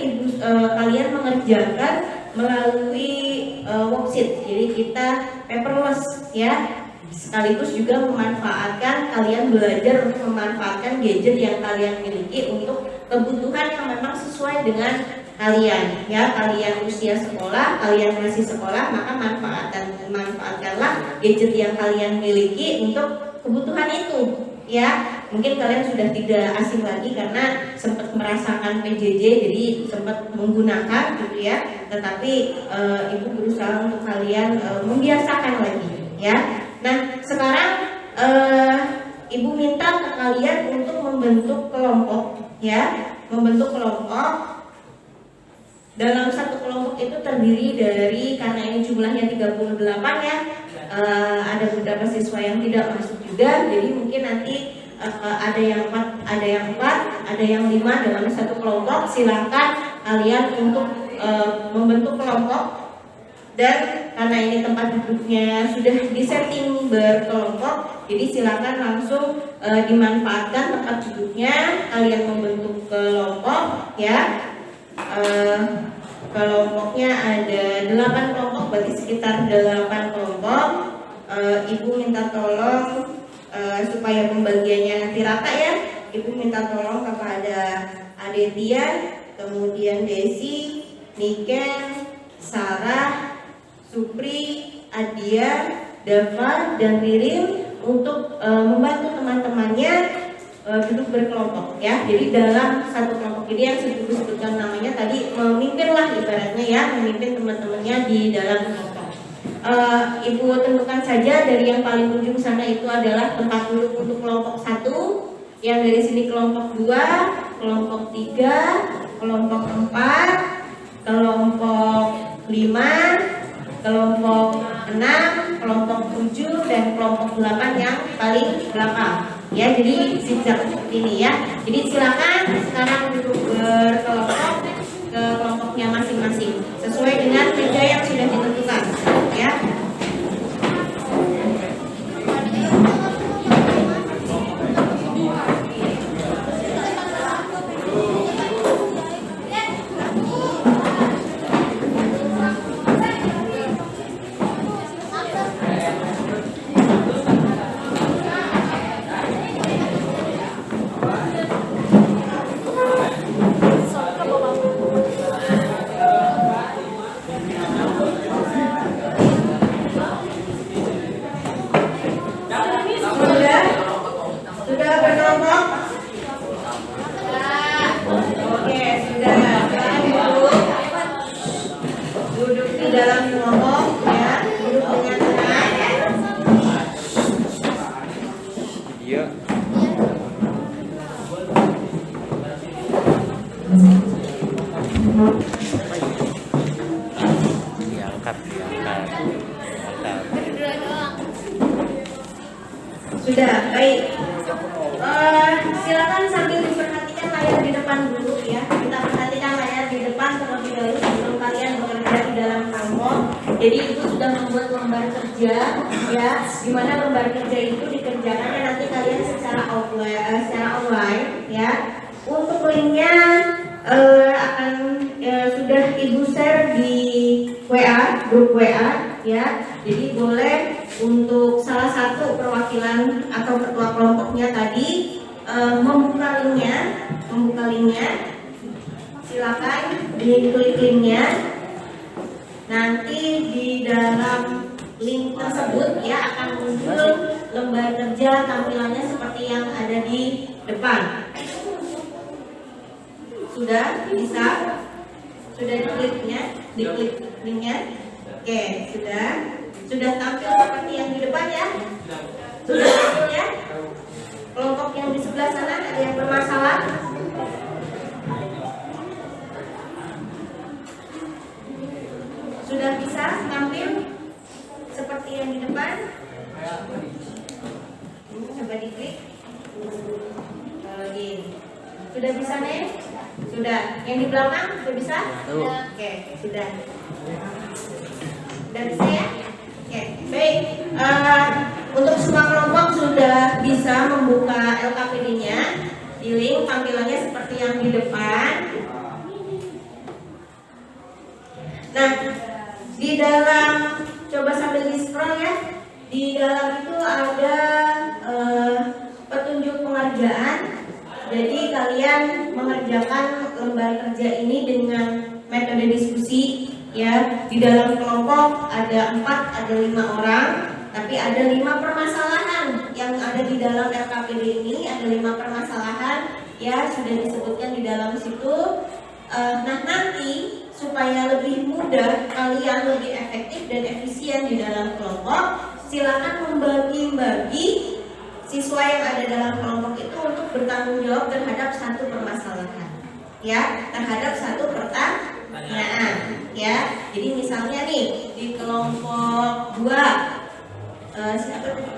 kalian mengerjakan melalui worksheet. Jadi kita paperless ya. Sekaligus juga memanfaatkan, kalian belajar untuk memanfaatkan gadget yang kalian miliki untuk kebutuhan yang memang sesuai dengan kalian ya. Kalian usia sekolah, kalian masih sekolah, maka manfaatkanlah gadget yang kalian miliki untuk kebutuhan itu ya. Mungkin kalian sudah tidak asing lagi karena sempat merasakan PJJ, jadi sempat menggunakan gitu ya. Tetapi Ibu berusaha untuk kalian membiasakan lagi ya. Nah, sekarang Ibu minta ke kalian untuk membentuk kelompok ya. Membentuk kelompok. Dalam satu kelompok itu terdiri dari, karena ini jumlahnya 38 ya, ada beberapa siswa yang tidak masuk juga. Jadi mungkin nanti ada yang 4, ada yang 5 dalam satu kelompok. Silakan kalian untuk membentuk kelompok. Dan karena ini tempat duduknya sudah disetting berkelompok, jadi silakan langsung dimanfaatkan tempat duduknya. Kalian membentuk kelompok ya. Kelompoknya ada 8 kelompok kelompok, berarti sekitar 8 kelompok. Ibu minta tolong supaya pembagiannya nanti rata ya. Ibu minta tolong kepada Adetia, kemudian Desi, Niken, Sarah, Supri, Adia, Dava, dan Ririn untuk membantu teman-temannya duduk berkelompok ya. Jadi dalam satu kelompok ini yang sudah disebutkan namanya tadi, memimpin lah ibaratnya ya, memimpin teman-temannya di dalam kelompok. Ibu tentukan saja dari yang paling ujung sana itu adalah tempat duduk untuk kelompok 1, yang dari sini kelompok 2, kelompok 3, kelompok 4, kelompok 5, kelompok 6, kelompok 7, dan kelompok 8 yang paling belakang ya. Jadi zigzag seperti ini ya. Jadi silakan sekarang duduk berkelompok ke kelompoknya masing-masing sesuai dengan meja yang sudah ditentukan ya. Sudah berkelompok? Oke, sudah. Duduk di dalam kelompok ya, duduk dengan tenang. Iya. Diangkat. Sudah, baik. Silakan sambil diperhatikan layar di depan dulu ya. Kita perhatikan layar di depan terlebih dahulu sebelum kalian bekerja di dalam kelompok. Jadi itu sudah membuat lembar kerja ya, di mana lembar kerja itu dikerjakannya nanti kalian secara online ya. Untuk linknya akan sudah ibu share di WA, grup WA ya. Jadi boleh untuk salah satu perwakilan atau ketua kelompoknya tadi membuka linknya, silakan diklik linknya. Nanti di dalam link tersebut ya akan muncul lembar kerja tampilannya seperti yang ada di depan. Sudah bisa? Sudah diklik linknya? Oke, sudah tampil seperti yang di depan ya? Sudah tampil ya? Kelompok yang di sebelah sana ada yang bermasalah? Sudah bisa tampil seperti yang di depan? Coba diklik. Login. Sudah bisa nih? Sudah. Yang di belakang sudah bisa? Oke, sudah. Sudah bisa ya? Oke, baik. Untuk semua kelompok sudah bisa membuka LKPD-nya. Di link tampilannya seperti yang di depan. Nah, di dalam, coba sambil di scroll ya. Di dalam itu ada petunjuk pengerjaan. Jadi kalian mengerjakan lembar kerja ini dengan metode diskusi ya. Di dalam kelompok ada 4, ada 5 orang, tapi ada 5 permasalahan yang ada di dalam LKPD ini. Ada 5 permasalahan ya, sudah disebutkan di dalam situ. Nah, nanti supaya lebih mudah, kalian lebih efektif dan efisien di dalam kelompok, silakan membagi-bagi siswa yang ada dalam kelompok itu untuk bertanggung jawab terhadap satu permasalahan ya, terhadap satu pertanyaan ya. Jadi misalnya nih di kelompok 2 siapa tuh?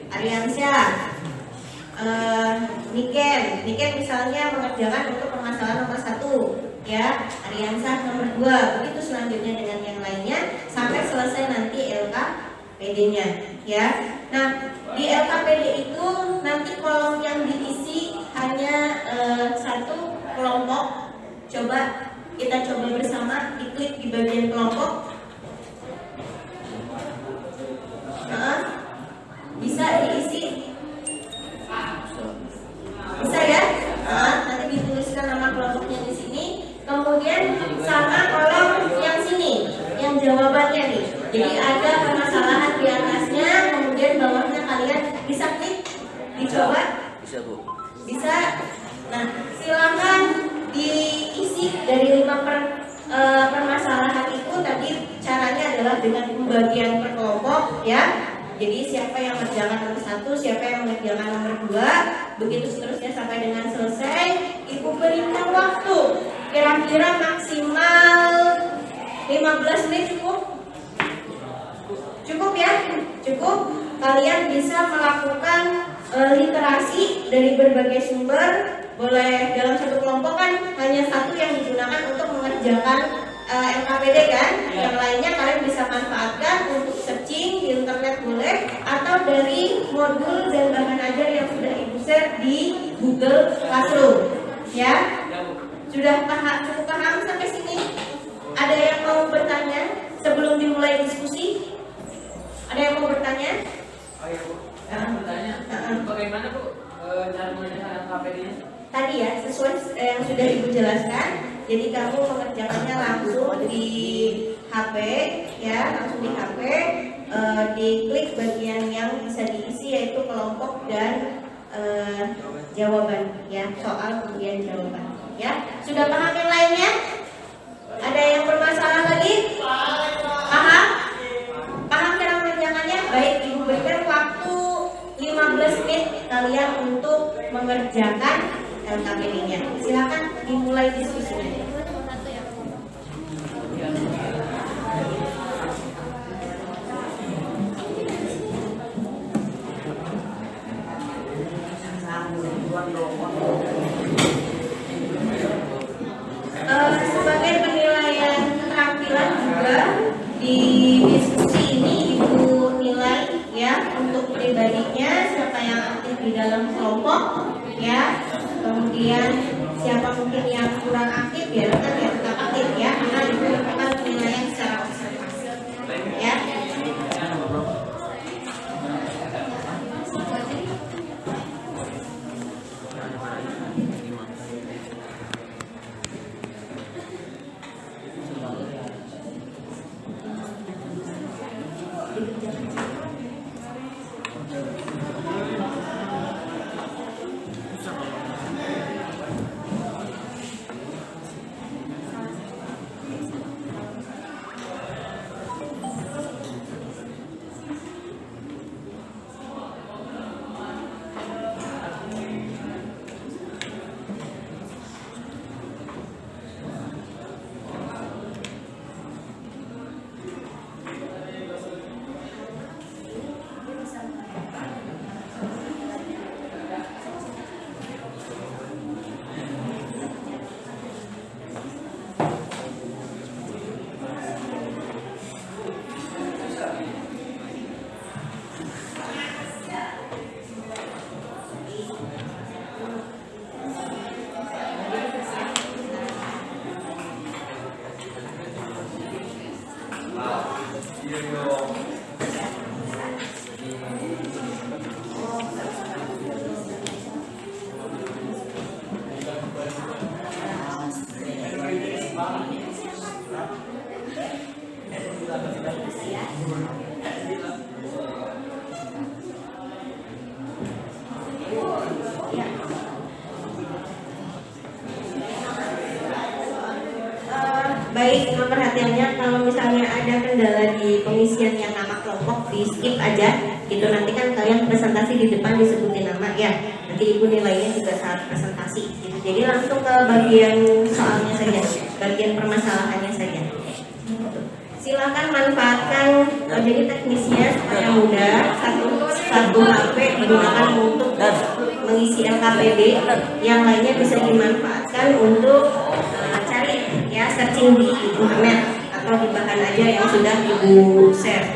Ariansyah, Niken misalnya mengerjakan untuk permasalahan nomor 1 ya, Ariansyah nomor 2, begitu selanjutnya dengan yang lainnya sampai selesai nanti LKPD-nya ya. Nah, di LKPD itu nanti kolom yang diisi hanya satu kelompok. Kita coba bersama itu diklik di bagian kelompok. Bisa diisi, bisa ya. Nanti dituliskan nama kelompoknya di sini. Kemudian sama kolom yang sini, yang jawabannya nih. Jadi ada permasalahan di atasnya, kemudian bawahnya kalian bisa klik, dicoba. Bisa Bu. Bisa. Nah, silakan diisi dari 5 permasalahan itu. Tadi caranya adalah dengan pembagian per kelompok ya. Jadi siapa yang mengerjakan nomor 1, siapa yang mengerjakan nomor 2, begitu seterusnya sampai dengan selesai. Ibu berikan waktu kira-kira maksimal 15 menit cukup? Cukup ya? Cukup. Kalian bisa melakukan literasi dari berbagai sumber. Boleh dalam satu kelompok kan hanya satu yang digunakan untuk mengerjakan LKPD kan, yang lainnya kalian bisa manfaatkan untuk searching di internet boleh, atau dari modul dan bahan ajar yang sudah ibu share di Google Classroom. Ya, sudah cukup paham sampai sini? Ada yang mau bertanya sebelum dimulai diskusi? Ada yang mau bertanya? Oh iya Bu, bertanya, bagaimana Bu cara mengerjakan LKPD-nya? Tadi ya, sesuai yang sudah ibu jelaskan. Jadi kamu mengerjakannya langsung di HP, ya, langsung di HP. Diklik bagian yang bisa diisi yaitu kelompok dan jawaban, ya, soal kemudian jawaban. Ya, sudah paham yang lainnya? Ada yang bermasalah lagi? Paham? Paham cara mengerjakannya? Baik, ibu berikan waktu 15 menit kalian untuk mengerjakan LKPD-nya. Silakan dimulai diskusinya. Sebagai penilaian keterampilan juga di diskusi ini ibu nilai ya untuk pribadinya siapa yang aktif di dalam kelompok ya. Kemudian siapa mungkin yang kurang aktif ya kan yang tetap aktif ya, karena itu merupakan penilaian secara observasi ya. Baik, perhatiannya kalau misalnya ada kendala di pengisian yang nama kelompok di skip aja gitu, nanti kan kalian presentasi di depan disebutin nama ya, nanti ibu nilainya juga saat presentasi gitu. Jadi langsung ke bagian soalnya saja, bagian permasalahannya saja. Silakan manfaatkan jadi teknisnya supaya mudah. Satu HP digunakan untuk mengisi LKPD, yang lainnya bisa dimanfaatkan untuk cari ya, searching di internet atau di bahan aja yang sudah ibu share.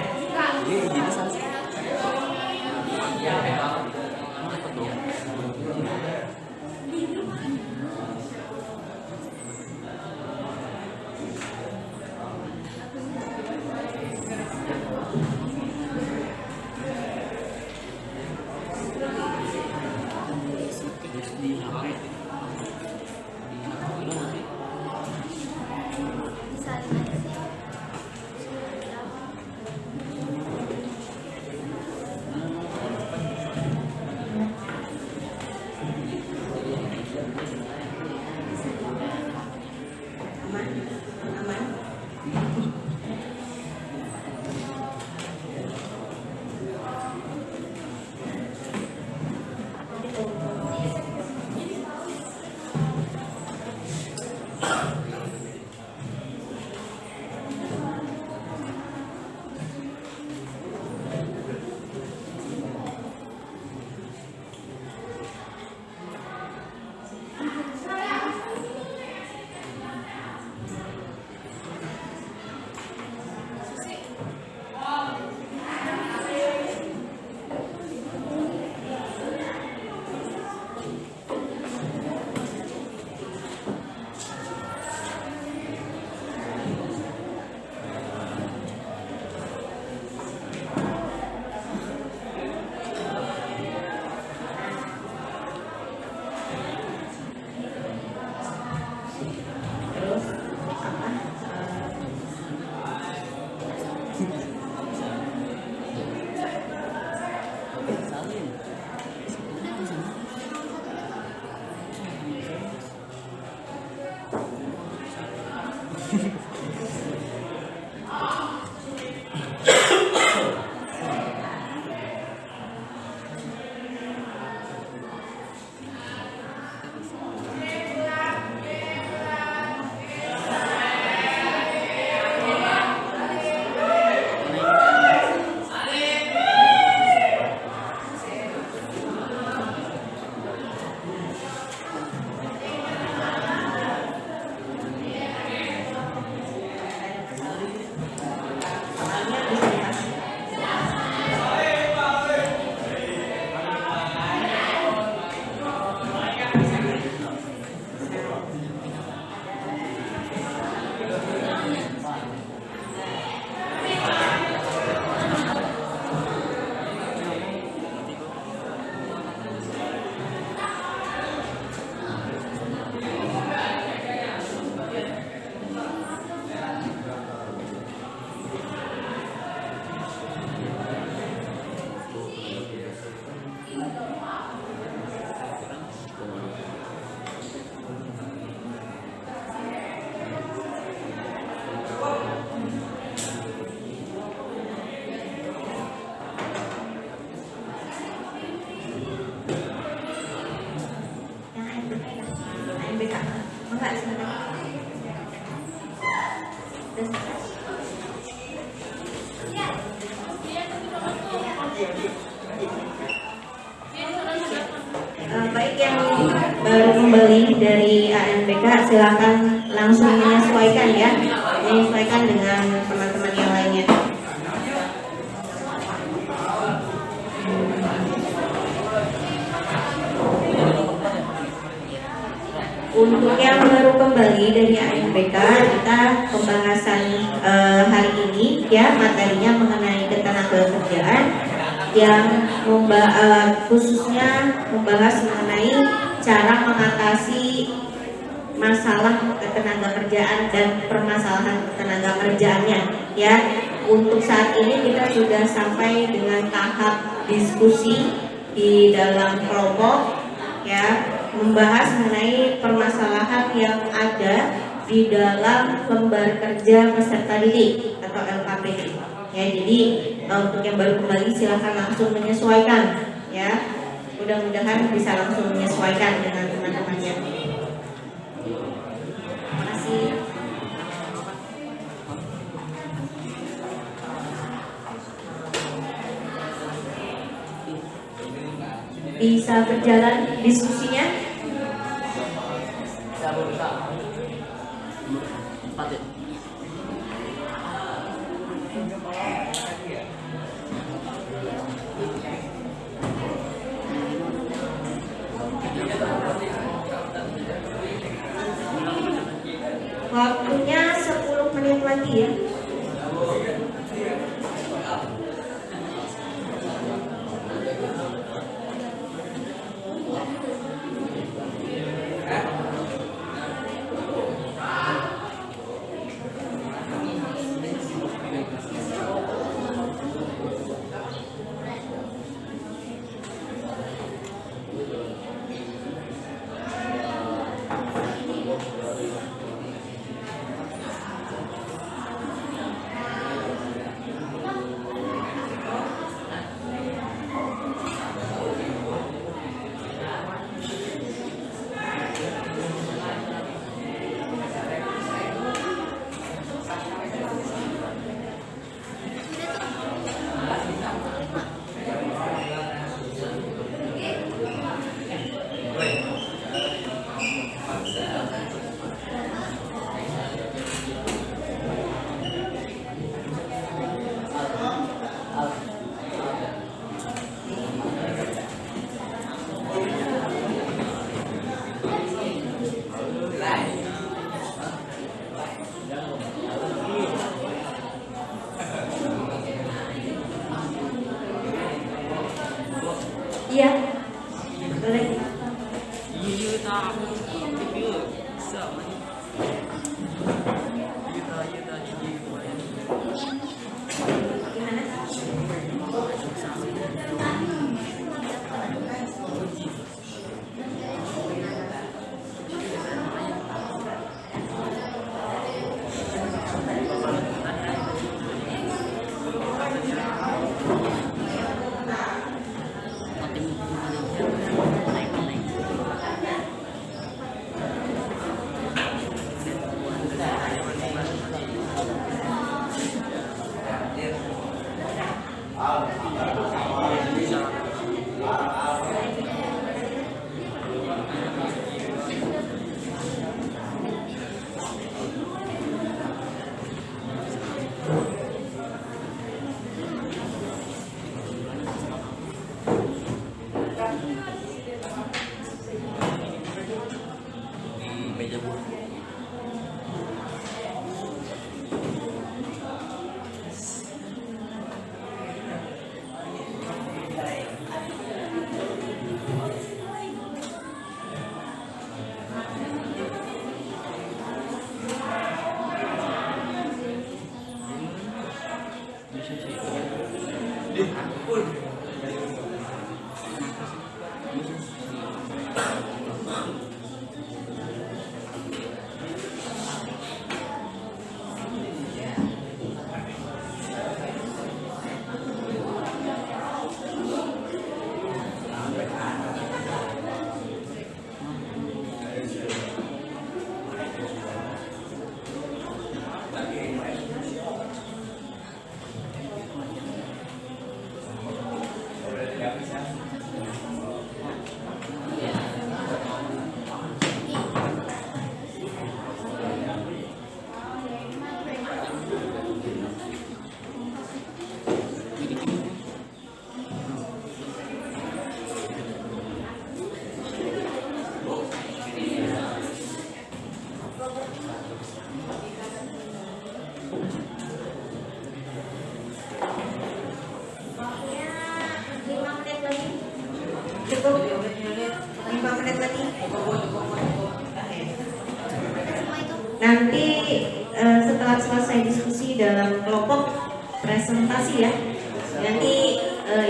kembali dari ANBK, silakan langsung menyesuaikan ya, menyesuaikan dengan teman-teman yang lainnya. Untuk yang baru kembali dari ANBK, kita pembahasan hari ini ya materinya mengenai ketenagakerjaan yang khususnya membahas mengenai cara mengatasi masalah ketenagakerjaan dan permasalahan ketenagakerjaannya ya. Untuk saat ini kita sudah sampai dengan tahap diskusi di dalam kelompok ya, membahas mengenai permasalahan yang ada di dalam lembar kerja peserta didik atau LKPD ya. Jadi untuk yang baru kembali silahkan langsung menyesuaikan ya, mudah-mudahan bisa langsung menyesuaikan dengan teman-temannya. Terima kasih. Bisa berjalan diskusinya? Bisa berusaha. 4 ya. Waktunya 10 menit lagi ya. Iya, boleh. Cukup 5 menit lagi. Nanti setelah selesai diskusi dalam kelompok presentasi ya, nanti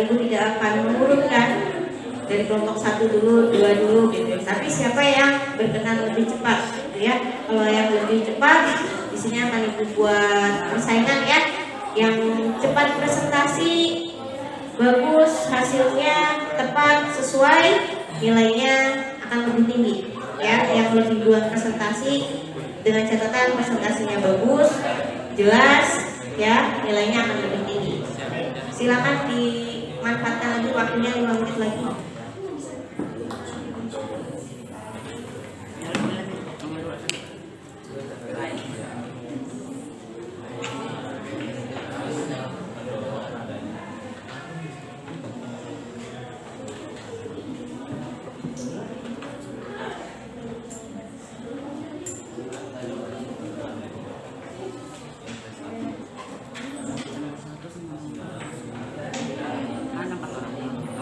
ibu tidak akan mengurutkan dari kelompok 1 dulu, 2 dulu gitu. Tapi siapa yang berkenan lebih cepat gitu ya. Kalau yang lebih cepat di sini akan ibu buat persaingan ya. Yang cepat presentasi bagus, hasilnya tepat sesuai, nilainya akan lebih tinggi ya. Yang lebih duluan presentasi dengan catatan presentasinya bagus, jelas ya, nilainya akan lebih tinggi. Silakan dimanfaatkan lagi waktunya 5 menit lagi.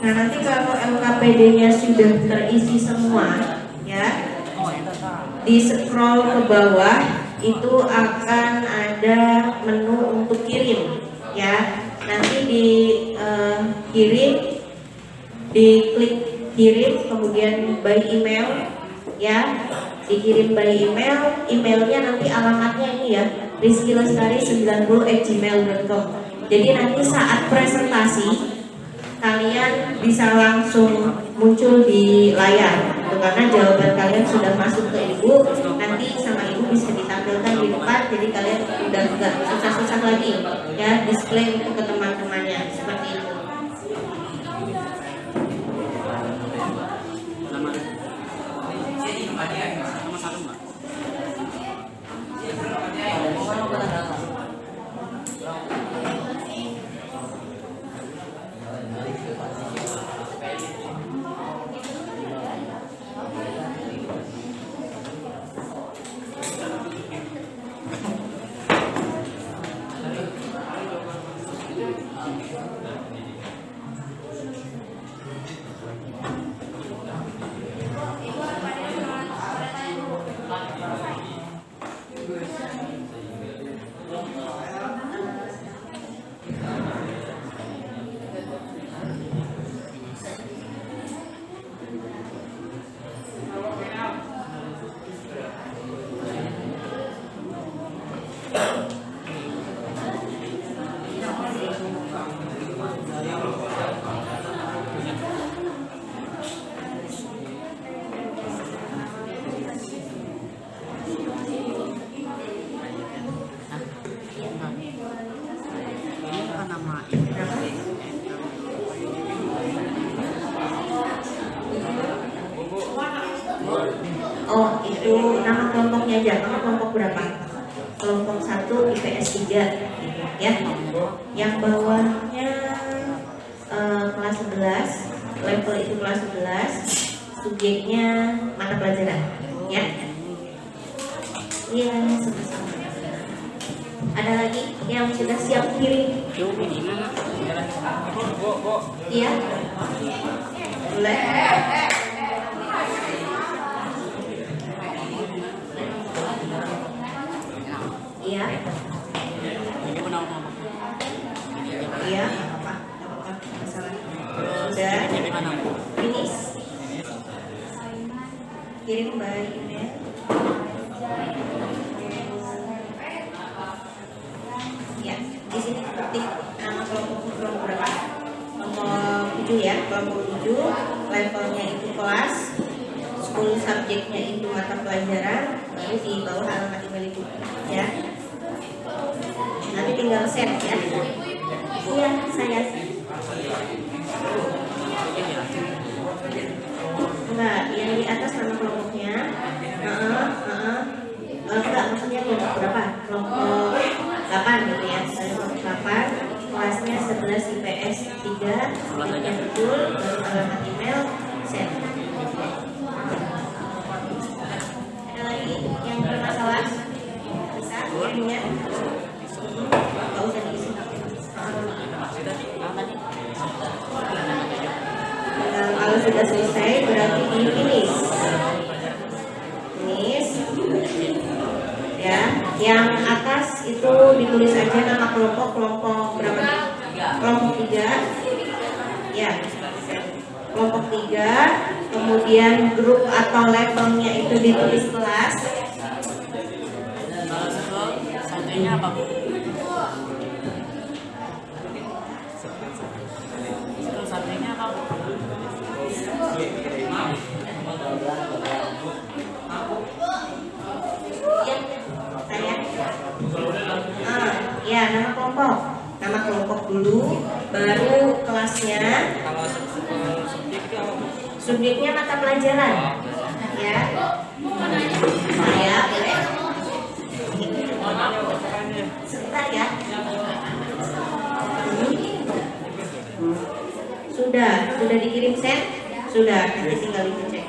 Nah, nanti kalau LKPD-nya sudah terisi semua ya, di scroll ke bawah itu akan ada menu untuk kirim ya. Nanti di kirim, diklik kirim, kemudian by email ya, dikirim by email. Emailnya nanti alamatnya ini ya, rizkylestari90@gmail.com. Jadi nanti saat presentasi kalian bisa langsung muncul di layar gitu, karena jawaban kalian sudah masuk ke ibu, nanti sama ibu bisa ditampilkan di depan, jadi kalian udah nggak susah-susah lagi ya display untuk ke teman-temannya seperti itu. Oh, itu nama kelompoknya aja. Nama kelompok berapa? Kelompok 1 IPS 3 ya. Yang bawahnya kelas 11, level itu kelas 11, subjeknya mata pelajaran ya. Iya, sama-sama. Ada lagi yang sudah siap kirim? Iya. Boleh. Iya. Iya, apa? Masalah. Sudah. Finish. Kirim by email. Ya, di sini ketik nama kelompok berapa? Kelompok 7 ya, kelompok 7. Levelnya itu kelas. 10 subjeknya itu mata pelajaran. Lalu di bawah alamat email itu ya. Nanti tinggal send ya. Iya, saya enggak, yang di atas nama kelompoknya. Enggak, maksudnya kelompok berapa? Kelompok 8 gitu ya. Dari kelompok 8, kelasnya 11 IPS 3, yang betul, baru alamat email, send. Ada lagi yang bermasalah? Bisa kirimnya? Nggak usah diisi. Tinggal Kalau sudah selesai berarti di finish. Finish. Ya, yang atas itu ditulis aja nama kelompok berapa? Kelompok 3. Ya. Kelompok 3, kemudian grup atau levelnya itu ditulis kelas. Sampainya apa, Bu? Sampainya apa, Bu? Ya, nama kelompok. Nama kelompok dulu, baru kelasnya. Subjeknya mata pelajaran. Ya. Saya boleh. Sebentar ya. Sudah dikirim send? Sudah, nanti tinggal dicek.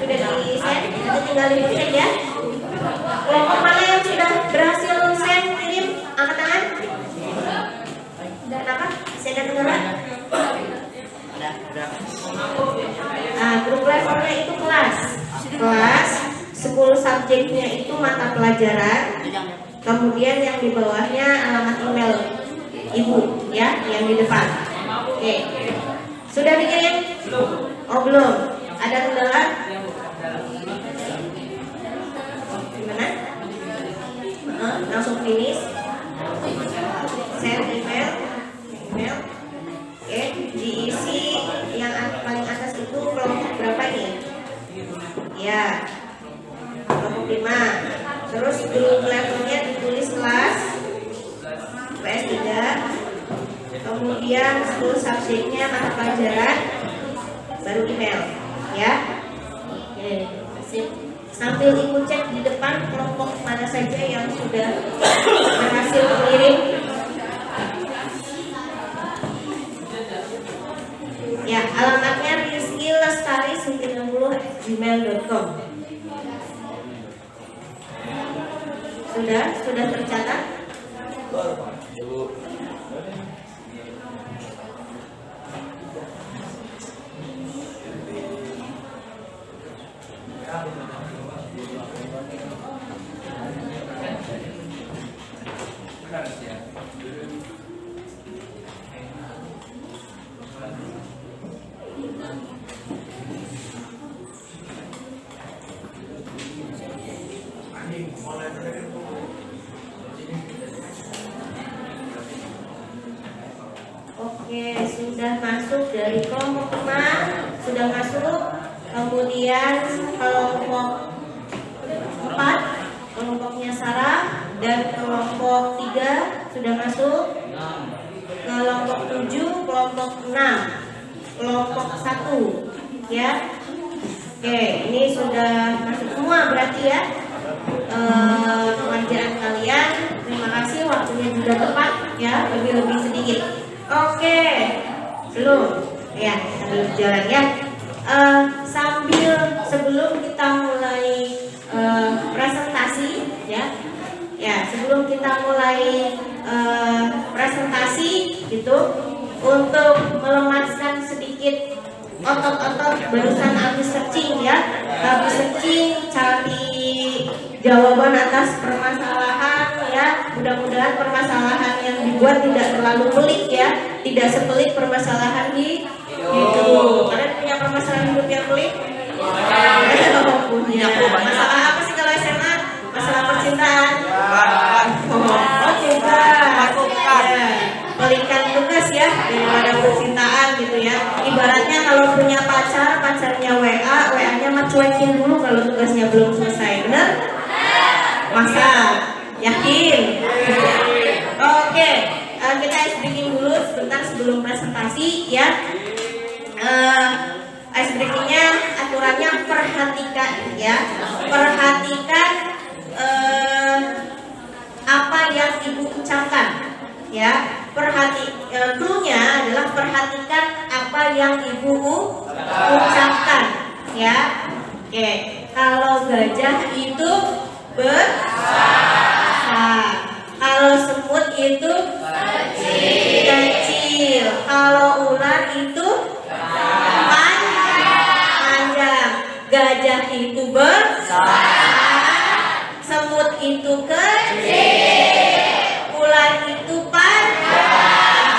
Sudah di send, nanti tinggal dicek ya. Kelompok mana yang sudah berhasil send kirim? Angkat tangan. Kenapa? Saya ada dengar? Grup levelnya itu kelas 10 subjeknya itu mata pelajaran, kemudian yang di bawahnya alamat email ibu ya, yang di depan. Oke, sudah dikirim? Oh belum, ada kendala? Gimana? Langsung finish, send email. Oke, diisi yang paling atas itu kelompok berapa nih? Ya, kelompok 5. Terus grup levelnya ditulis kelas PS3. Kemudian 10 subjeknya mata pelajaran, baru email ya. Oke, sip. Sambil ikut cek di depan kelompok mana saja yang sudah berhasil mengirim. Ya, alamatnya rizkilestari90@gmail.com. Sudah tercatat? Oke, sudah masuk dari kelompok 5, sudah masuk. Kemudian kelompok 4, kelompoknya Sarah, dan kelompok 3 sudah masuk. Kelompok 7, kelompok 6, kelompok 1 ya. Oke, ini sudah masuk semua berarti ya. Pengajaran kalian, terima kasih, waktunya juga tepat ya, lebih sedikit. Oke, belum ya, sambil jalan ya. Sebelum kita mulai presentasi ya, sebelum kita mulai presentasi gitu, untuk melemaskan sedikit otot-otot, barusan habis searching ya, habis searching cari jawaban atas permasalahan ya. Mudah-mudahan permasalahan yang dibuat tidak terlalu pelik ya, tidak sepelik permasalahan di hidup. Kalian punya permasalahan hidup yang pelik? Punya. Masalah apa sih kalau SMA? Masalah percintaan? Pelikkan tugas ya daripada percintaan gitu ya. Ibaratnya kalau punya pacarnya WA-nya mah cuekin dulu kalau tugasnya belum selesai, bener? Masa? Yakin? Oke, kita ice breaking dulu sebentar sebelum presentasi ya. Ice breakingnya aturannya perhatikan ya, perhatikan apa yang ibu ucapkan ya. Cluenya adalah memperhatikan apa yang ibu ucapkan, ya. Oke, kalau gajah itu besar, kalau semut itu kecil, kalau ular itu panjang, gajah itu besar, semut itu kecil, ular itu panjang,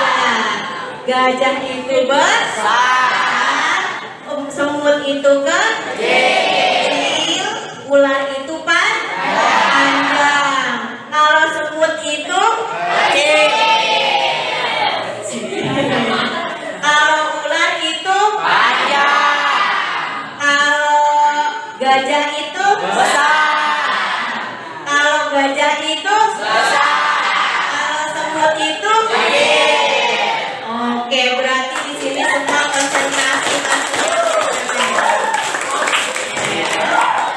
gajah itu besar, semut itu kecil, ular itu panjang, kalau semut itu kalau ular itu panjang, kalau gajah itu besar, kalau gajah itu besar, kalau semut itu kecil. Oke, berarti di sini semua konsentrasi masuk.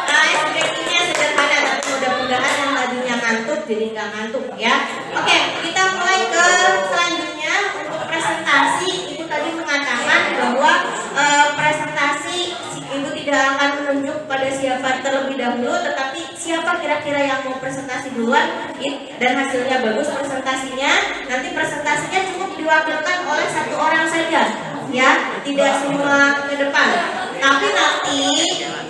Nah, SPK-nya sederhana, tapi mudah-mudahan yang tadinya ngantuk jadi nggak ngantuk ya. Oke, kita mulai ke selanjutnya untuk presentasi. Ibu tadi mengatakan bahwa presentasi ibu tidak akan menunjuk pada siapa terlebih dahulu, tetapi siapa kira-kira yang mau presentasi duluan dan hasilnya bagus presentasinya, nanti presentasinya cukup diwakilkan oleh satu orang saja, ya, tidak semua ke depan. Tapi nanti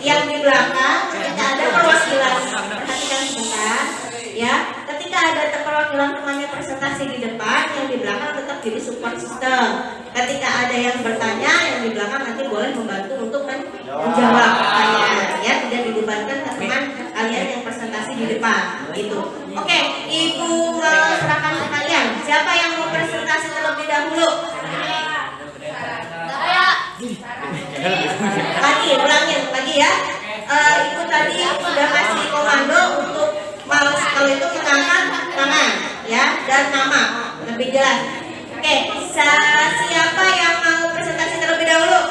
yang di belakang ketika ada perwakilan, perhatikan sebentar, ya, ketika ada perwakilan temannya presentasi di depan, yang di belakang tetap jadi support system. Ketika ada yang bertanya, yang di belakang nanti boleh membantu untuk menjawab pertanyaan, ya, tidak dibebankan ke teman kalian yang presentasi di depan, gitu. Oke, ibu mau serahkan ke kalian. Siapa yang mau presentasi terlebih dahulu? Lagi ya. Ibu tadi sudah kasih komando untuk mau kalau itu mengangkat tangan, ya, dan nama lebih jelas. Oke, siapa yang mau presentasi terlebih dahulu?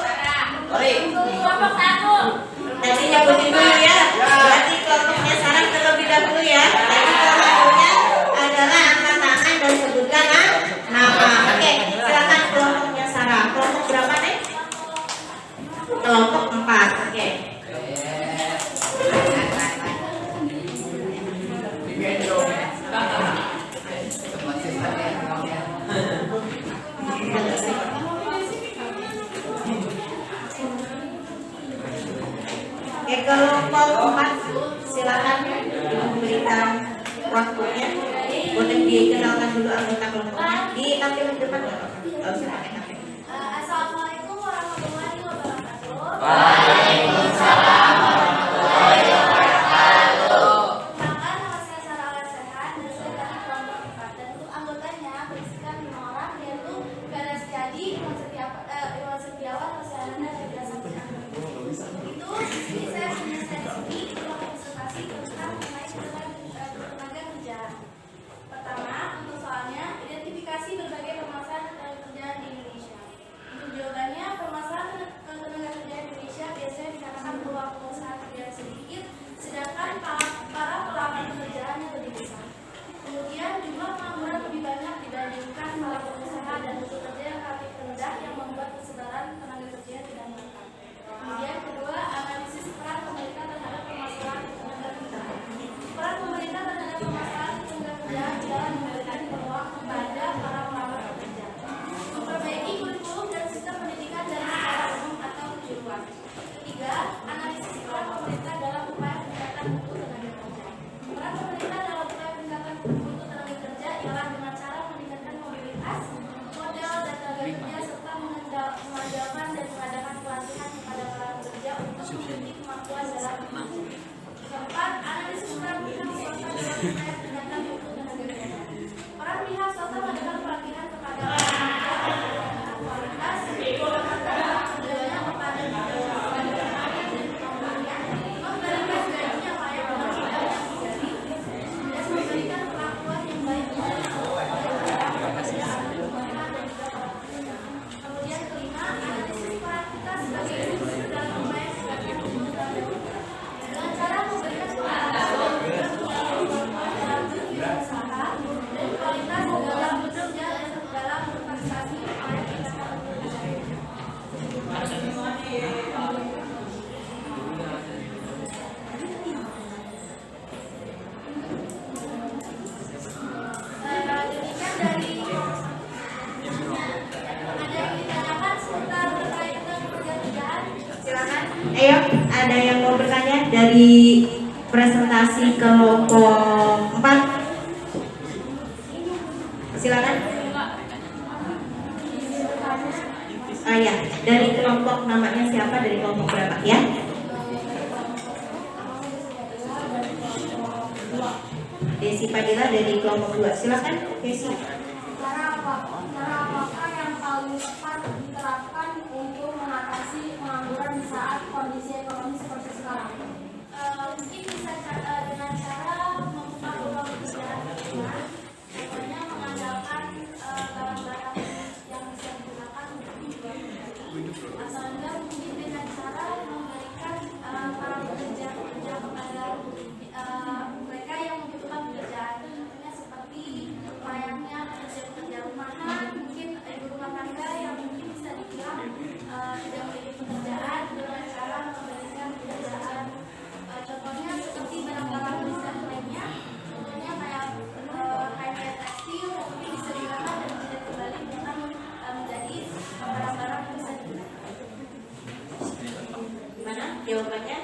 Nanti nyebutin dulu ya. Berarti kelompoknya Sarah terlebih dahulu ya. Jadi komandonya adalah angkat tangan dan sebutkan nama. Oke, silakan kelompoknya Sarah. Kelompok berapa nih? Kelompok 4. Oke. Oke, kelompok 4 silakan memberikan waktunya. Boleh dikenalkan dulu anggota kelompoknya. Ditampilkan di depan nggak apa-apa? Nggak usah pakai HP. Assalamualaikum warahmatullahi wabarakatuh. Waalaikumsalam warahmatullahi wabarakatuh. Perkenalkan, nama saya Sarah Alasehan dan saya dari kelompok 4. Dan untuk anggotanya berisikan 5 orang, yaitu Vera Setiadi, Iwan Setiawan, Rosananda, dan Bila Saputra. Itu di sini saya punya sesi presentasi tentang mengenai tenaga kerja. Pertama, untuk soalnya identifikasi berbagai permasalahan tenaga kerja di Indonesia. Untuk jawabannya, permasalahan tenaga kerja Indonesia biasanya dikarenakan peluang pengusaha kerja sedikit, sedangkan para pelamar pekerjaannya lebih besar. Kemudian jumlah pengangguran lebih banyak dibandingkan para pengusaha dan mutu kerja yang relatif rendah yang membuat kesetaraan tenaga kerja tidak merata. Kemudian kedua, analisis peran pemerintah terhadap permasalahan tenaga kerja. Peran pemerintah terhadap permasalahan tenaga kerja adalah memberikan peluang kepada para pelamar pekerja, memperbaiki kurikulum dan sistem pendidikan dari secara umum atau kejuruan. Ketiga, analisis peran pemerintah dalam upaya peningkatan mutu tenaga kerja. Peran pemerintah dalam upaya peningkatan mutu tenaga kerja ialah dengan cara meningkatkan mobilitas, modal dan tenaga kerja serta mengandalkan dan mengadakan pelatihan kepada para pekerja untuk memiliki kemampuan dalam bekerja. Keempat, analisis peran pihak swasta dalam upaya peningkatan mutu tenaga kerja. Peran pihak swasta melakukan pelatihan kepada para pekerja dengan kualitas, pengetahuan kerjanya kepada dan kemampuannya, memberikan gaji yang layak dengan modal yang terjadi, dan memberikan perlakuan yang baik kepada para pekerja, pemerintah dan juga para pekerja. Kemudian kelima, analisis peran kita sebagai individu dalam upaya meningkatkan mutu tenaga kerja. Dengan cara memberikan pengetahuan dan kemampuan Ayo, ada yang mau bertanya dari presentasi kelompok 4? Silakan. Ya, dari kelompok namanya siapa? Dari kelompok berapa ya? Desi Padilla dari kelompok 2. Silakan, Desi. Cara apakah yang paling tepat diterapkan untuk mengatasi pengangguran di saat kondisi ekonomi seperti sekarang? Mungkin bisa dengan cara membuka peluang pekerjaan. Contohnya mengandalkan barang-barang yang bisa digunakan untuk dijual kembali. Atau enggak mungkin dengan cara memberikan para pekerja kepada mereka yang membutuhkan pekerjaan. Contohnya seperti layaknya pekerja rumahan, mungkin ibu rumah tangga yang mungkin bisa dibilang tidak memiliki pekerjaan dengan cara memberikan pekerjaan. Contohnya seperti barang-barang desain lainnya, contohnya kayak tekstil, mungkin bisa digunakan dan tidak kembali bukan menjadi barang-barang yang bisa digunakan. Gimana jawabannya?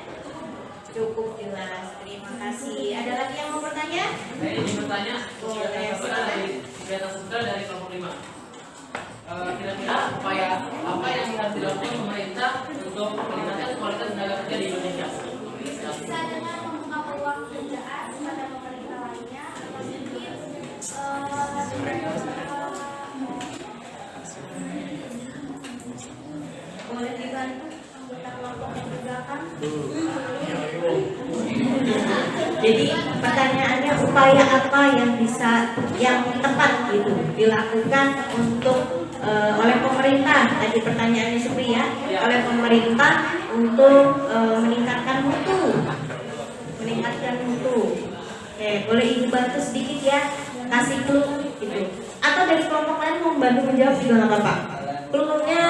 Cukup jelas, terima kasih. Ada lagi yang mau bertanya? Saya ingin bertanya, Boleh, silakan. dari atas putra dari kelompok 5. Kira-kira upaya apa yang harus dilakukan pemerintah untuk meningkatkan kualitas tenaga kerja di Indonesia? Bisa dengan membuka peluang pekerjaan pada pemerintah lainnya, atau mungkin Boleh dibantu anggota kelompok yang di belakang? Jadi pertanyaannya upaya apa yang tepat gitu dilakukan untuk oleh pemerintah, tadi pertanyaannya Supri ya, oleh pemerintah untuk meningkatkan mutu. Oke, boleh Ibu bantu sedikit ya, kasih clue gitu. Atau dari kelompok lain mau bantu menjawab juga nggak apa-apa. Clue-nya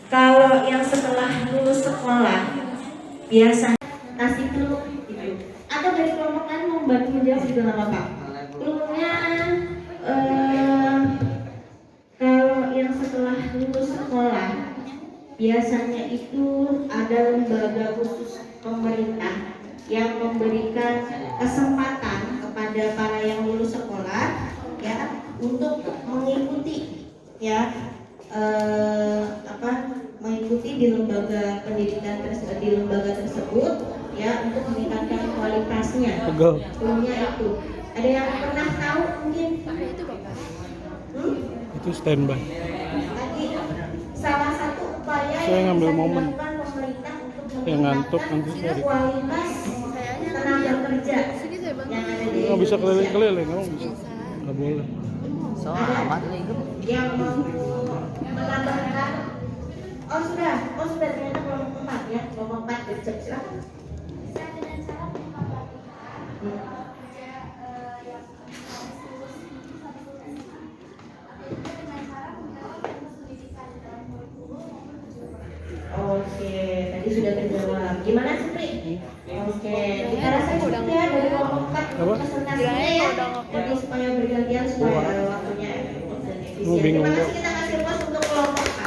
kalau yang setelah lulus sekolah biasanya kasih clue gitu. Atau dari kelompok lain mau bantu menjawab juga nggak apa-apa. Clue-nya kalau yang setelah lulus sekolah biasanya itu ada lembaga khusus pemerintah yang memberikan kesempatan kepada para yang lulus sekolah ya untuk mengikuti ya mengikuti di lembaga pendidikan di lembaga tersebut ya untuk meningkatkan kualitasnya. Clue-nya itu. Ada yang pernah tahu mungkin? Itu standby. Tadi salah satu upaya Saya yang ngambil bisa momen. dilakukan pemerintah untuk Yang ngantuk nanti meningkatkan sorry. kualitas tenaga kerja yang ada di Nggak bisa Indonesia. keliling-keliling, kamu bisa. Nggak boleh. Yang menambahkan sudah ternyata kelompok 4 ya, kelompok 4 gercep, silakan. bisa dengan cara membuka pelatihan kerja yang dengan cara menjawab fokus pendidikan dalam kurikulum maupun penjualan. Oke, tadi sudah terjawab. Gimana Supri? Oke, kita rasa cukup ya dari kelompok 4 Apa? presentasinya ya. Jadi supaya bergantian supaya waktunya efektif dan efisien. Bingung, Terima Bu. kasih, kita kasih puas untuk kelompok 4.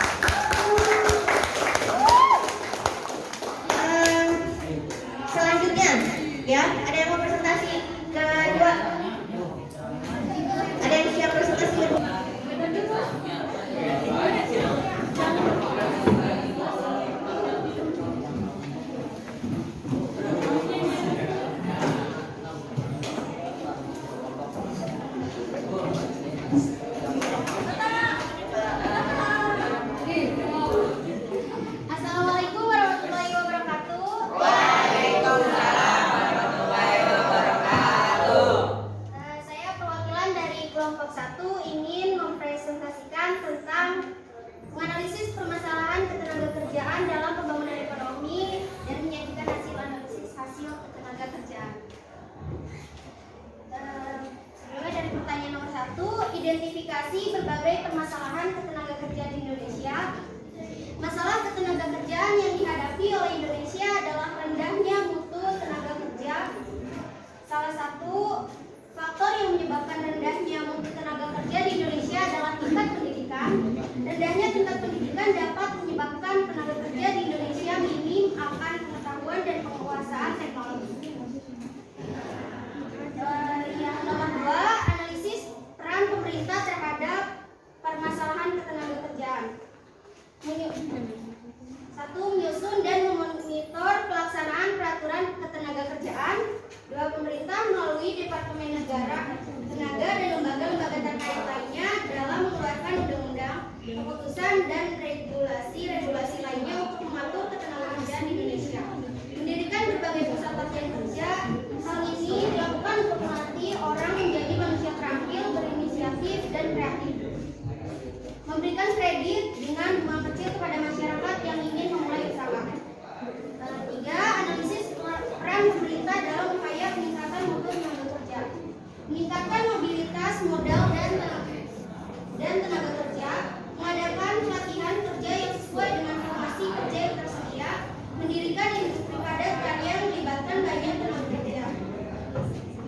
Selanjutnya, ya, ada yang mau presentasi kedua? Ada yang siap presentasi kedua? Assalamualaikum warahmatullahi wabarakatuh. Saya perwakilan dari kelompok 1 ingin mempresentasikan tentang menganalisis permasalahan ketenagakerjaan dalam pembangunan ekonomi dan menyajikan hasil analisis hasil ketenagakerjaan. Sebelumnya dari pertanyaan nomor 1, identifikasi berbagai permasalahan ketenagakerjaan di Indonesia. Masalah ketenagakerjaan yang dihadapi oleh Indonesia adalah rendahnya mutu tenaga kerja. Salah satu faktor yang menyebabkan rendahnya mutu tenaga kerja di Indonesia adalah tingkat pendidikan. Rendahnya tingkat pendidikan dapat menyebabkan Satu, menyusun dan memonitor pelaksanaan peraturan ketenagakerjaan. Dua, pemerintah melalui Departemen Negara Tenaga dan lembaga-lembaga terkait lainnya dalam mengeluarkan undang-undang, keputusan dan regulasi lainnya untuk mengatur ketenagakerjaan di Indonesia. Mendirikan berbagai pusat pelatihan kerja. Hal ini dilakukan untuk melatih orang menjadi manusia terampil, berinisiatif dan kreatif. Memberikan kredit dengan bunga kecil kepada masyarakat yang ingin memulai usaha. Tiga, analisis peran pemerintah dalam upaya peningkatan mutu tenaga kerja. Meningkatkan mobilitas modal dan tenaga kerja. Mengadakan pelatihan kerja yang sesuai dengan formasi kerja yang tersedia. Mendirikan industri padat karya yang melibatkan banyak tenaga kerja.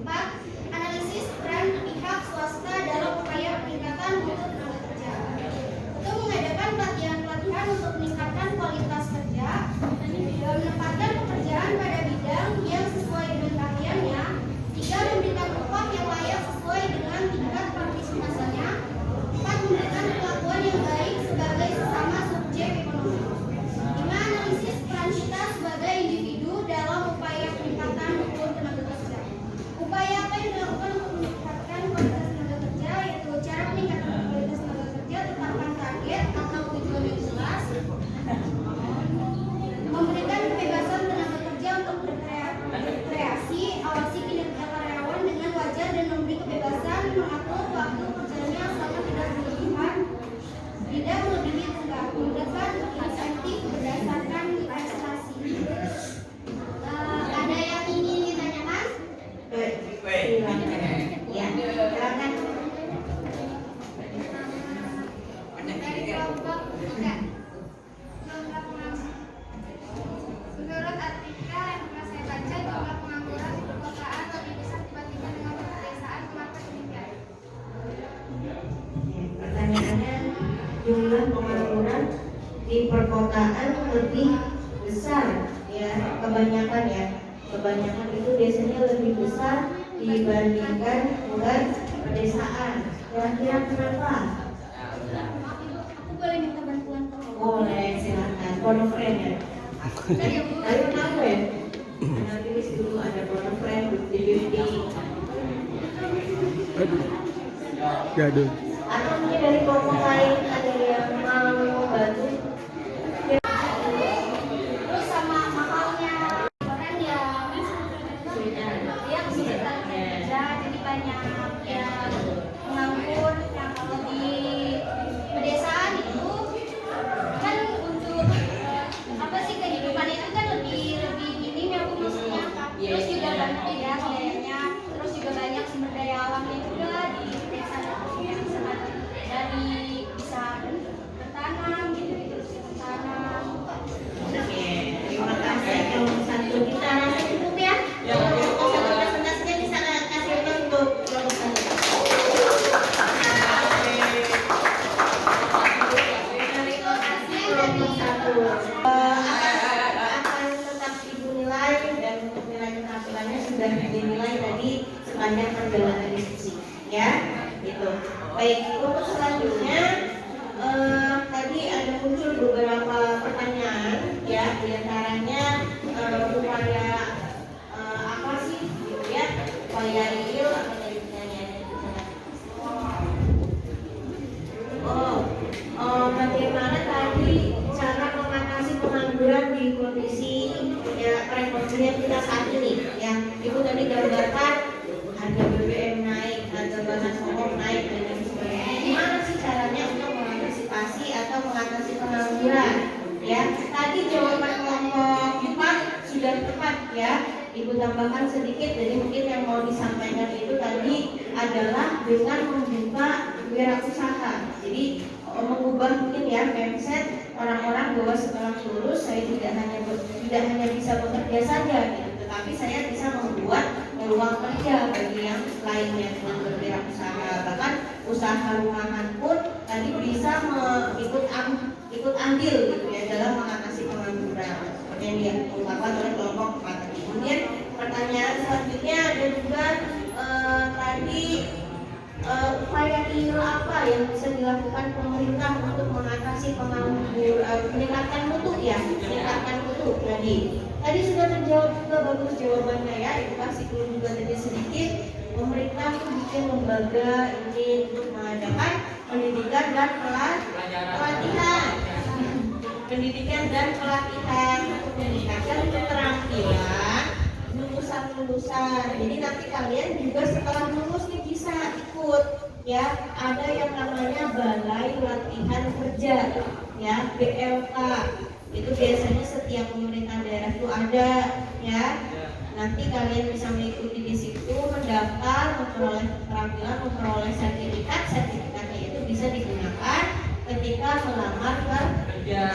4. Analisis peran pihak swasta dalam upaya peningkatan mutu tenaga kerja. Untuk mengadakan pelatihan-pelatihan untuk meningkatkan kualitas kerja dan menempatkan pekerjaan pada bidang yang sesuai dengan keahliannya. 3. Memberikan upah yang layak sesuai dengan tingkat partisipasinya. 4. Memberikan perlakuan yang baik sebagai sesama subjek ekonomi. 5. Analisis peran kita sebagai individu dalam upaya peningkatan mutu tenaga kerja. Upaya apa yang dilakukan untuk meningkatkan kualitas tenaga kerja, yaitu cara peningkatan kualitas tenaga kerja, tetapkan target atau tujuan yang jelas. Memberikan kebebasan tenaga kerja untuk berkreasi, awasi kinerja karyawan dengan wajar dan memberi kebebasan mengatur waktu kerjanya selama tidak berlebihan, tidak melebihi tenggat, memberikan insentif berdasarkan prestasi. Ada yang ingin ditanyakan? Ya, silakan. Dari kelompok 3. Menurut artikel yang pernah saya baca, jumlah pengangguran di perkotaan lebih besar dibandingkan dengan pedesaan. Kenapa demikian? Pertanyaannya, jumlah pengangguran di perkotaan lebih besar, ya, kebanyakan itu biasanya lebih besar dibandingkan dengan pedesaan. Kira-kira kenapa? Maaf Ibu, aku boleh minta bantuan tolong? Boleh, silakan. Bonofren ya. Ayo kenapa ya? Nah, tulis dulu ada bonofren, bukti-bukti. Gaduh. Atau mungkin dari kelompok lain ada yang mau bantu? Terus sama mahalnya orang yang kesulitan kerja, jadi banyak yang menganggur. Yang kalau di pedesaan itu kan untuk apa sih, kehidupan itu kan lebih minim ya Bu, maksudnya. Terus juga banyak ya kayaknya, terus juga banyak sumber daya alamnya juga di desa itu, ya, misalkan dari bisa bertanam gitu, bertanam. Oke, terima kasih. Kalau satu kita rasa cukup ya. Kalau satu presentasinya bisa kasih untuk kelompok satu. Terima kasih kelompok satu. Akan tetap ibu nilai dan untuk nilai keterampilannya sudah dinilai tadi sepanjang perjalanan diskusi, ya. Gitu. Baik, untuk selanjutnya tadi ada muncul beberapa pertanyaan, ya, diantaranya upaya apa sih, gitu ya, upaya real apa tadi pertanyaannya? Bagaimana tadi cara mengatasi pengangguran di kondisi ya perekonomian kita saat ini? Ya, Ibu tadi gambarkan harga BBM naik, harga bahan pokok naik dan lain sebagainya. Gimana sih caranya untuk mengantisipasi atau mengatasi pengangguran? Ya, tadi jawaban kelompok 4 sudah tepat ya. Ibu tambahkan sedikit, jadi mungkin yang mau disampaikan itu tadi adalah dengan membuka wirausaha. Jadi mengubah mungkin ya mindset orang-orang bahwa setelah lulus saya tidak hanya bisa bekerja saja gitu, tetapi saya bisa membuat peluang kerja bagi yang lainnya dengan berwirausaha. Bahkan usaha rumahan pun tadi bisa ikut andil gitu ya dalam mengatasi pengangguran seperti yang diungkapkan oleh kelompok 4 tadi. Kemudian pertanyaan selanjutnya ada juga tadi upaya real apa yang bisa dilakukan pemerintah untuk mengatasi meningkatkan mutu tadi sudah terjawab juga, bagus jawabannya ya. Ibu kasih dulu juga tadi sedikit. Pemerintah tuh bikin lembaga ini untuk mengadakan pendidikan dan pelatihan untuk meningkatkan keterampilan lulusan. Jadi nanti kalian juga setelah lulus nih bisa ikut ya, ada yang namanya Balai Latihan Kerja ya, BLK. Itu biasanya setiap pemerintah daerah itu ada ya. Nanti kalian bisa mengikuti di situ, mendaftar, memperoleh keterampilan, memperoleh sertifikatnya itu bisa digunakan ketika melamar kerja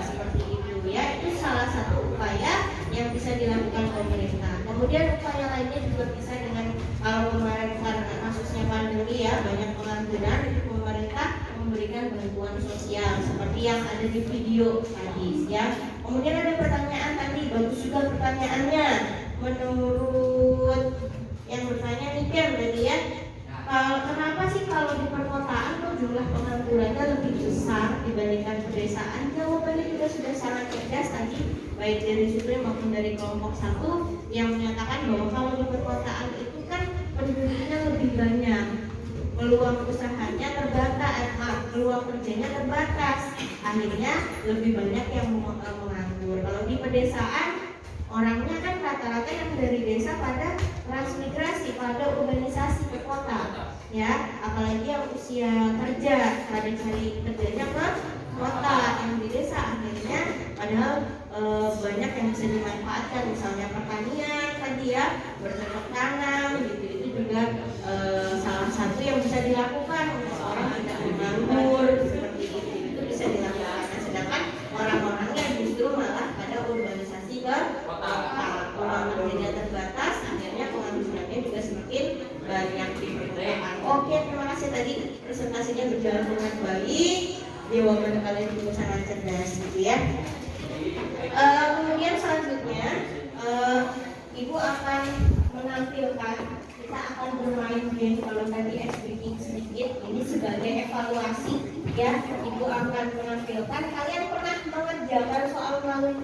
seperti itu ya. Itu salah satu upaya yang bisa dilakukan pemerintah. Kemudian upaya lainnya juga bisa dengan kalau kemarin karena kasusnya pandemi ya, banyak pengangguran, itu pemerintah memberikan bantuan sosial seperti yang ada di video tadi ya. Kemudian ada pertanyaan tadi, bagus juga pertanyaannya. Menurut yang bertanya nih Ken tadi ya, kenapa sih kalau di perkotaan tuh jumlah penganggurannya lebih besar dibandingkan pedesaan? Jawabannya juga sudah sangat cerdas tadi, baik dari Supri maupun dari kelompok 1 yang menyatakan bahwa kalau di perkotaan itu kan penduduknya lebih banyak, peluang usahanya terbatas, peluang kerjanya terbatas, akhirnya lebih banyak yang menganggur. Kalau di pedesaan orangnya kan rata-rata yang dari desa pada transmigrasi, pada urbanisasi ke kota ya, apalagi yang usia kerja pada cari kerjanya ke kota, yang di desa akhirnya padahal banyak yang bisa dimanfaatkan, misalnya pertanian tadi ya, bercocok tanam gitu, itu juga salah satu yang bisa dilakukan untuk seorang tidak menganggur seperti itu bisa dilakukan. Sedangkan orang-orangnya justru malah pada urbanisasi ke kota, peluang kerjanya terbatas, akhirnya penganggurannya juga semakin banyak di perkotaan. Oke, terima kasih tadi presentasinya berjalan dengan baik, jawaban kalian juga sangat cerdas gitu ya. Kemudian selanjutnya Ibu akan menampilkan, kita akan bermain game. Kalau tadi speaking sedikit, ini sebagai evaluasi ya. Ibu akan menampilkan, kalian pernah mengerjakan soal melalui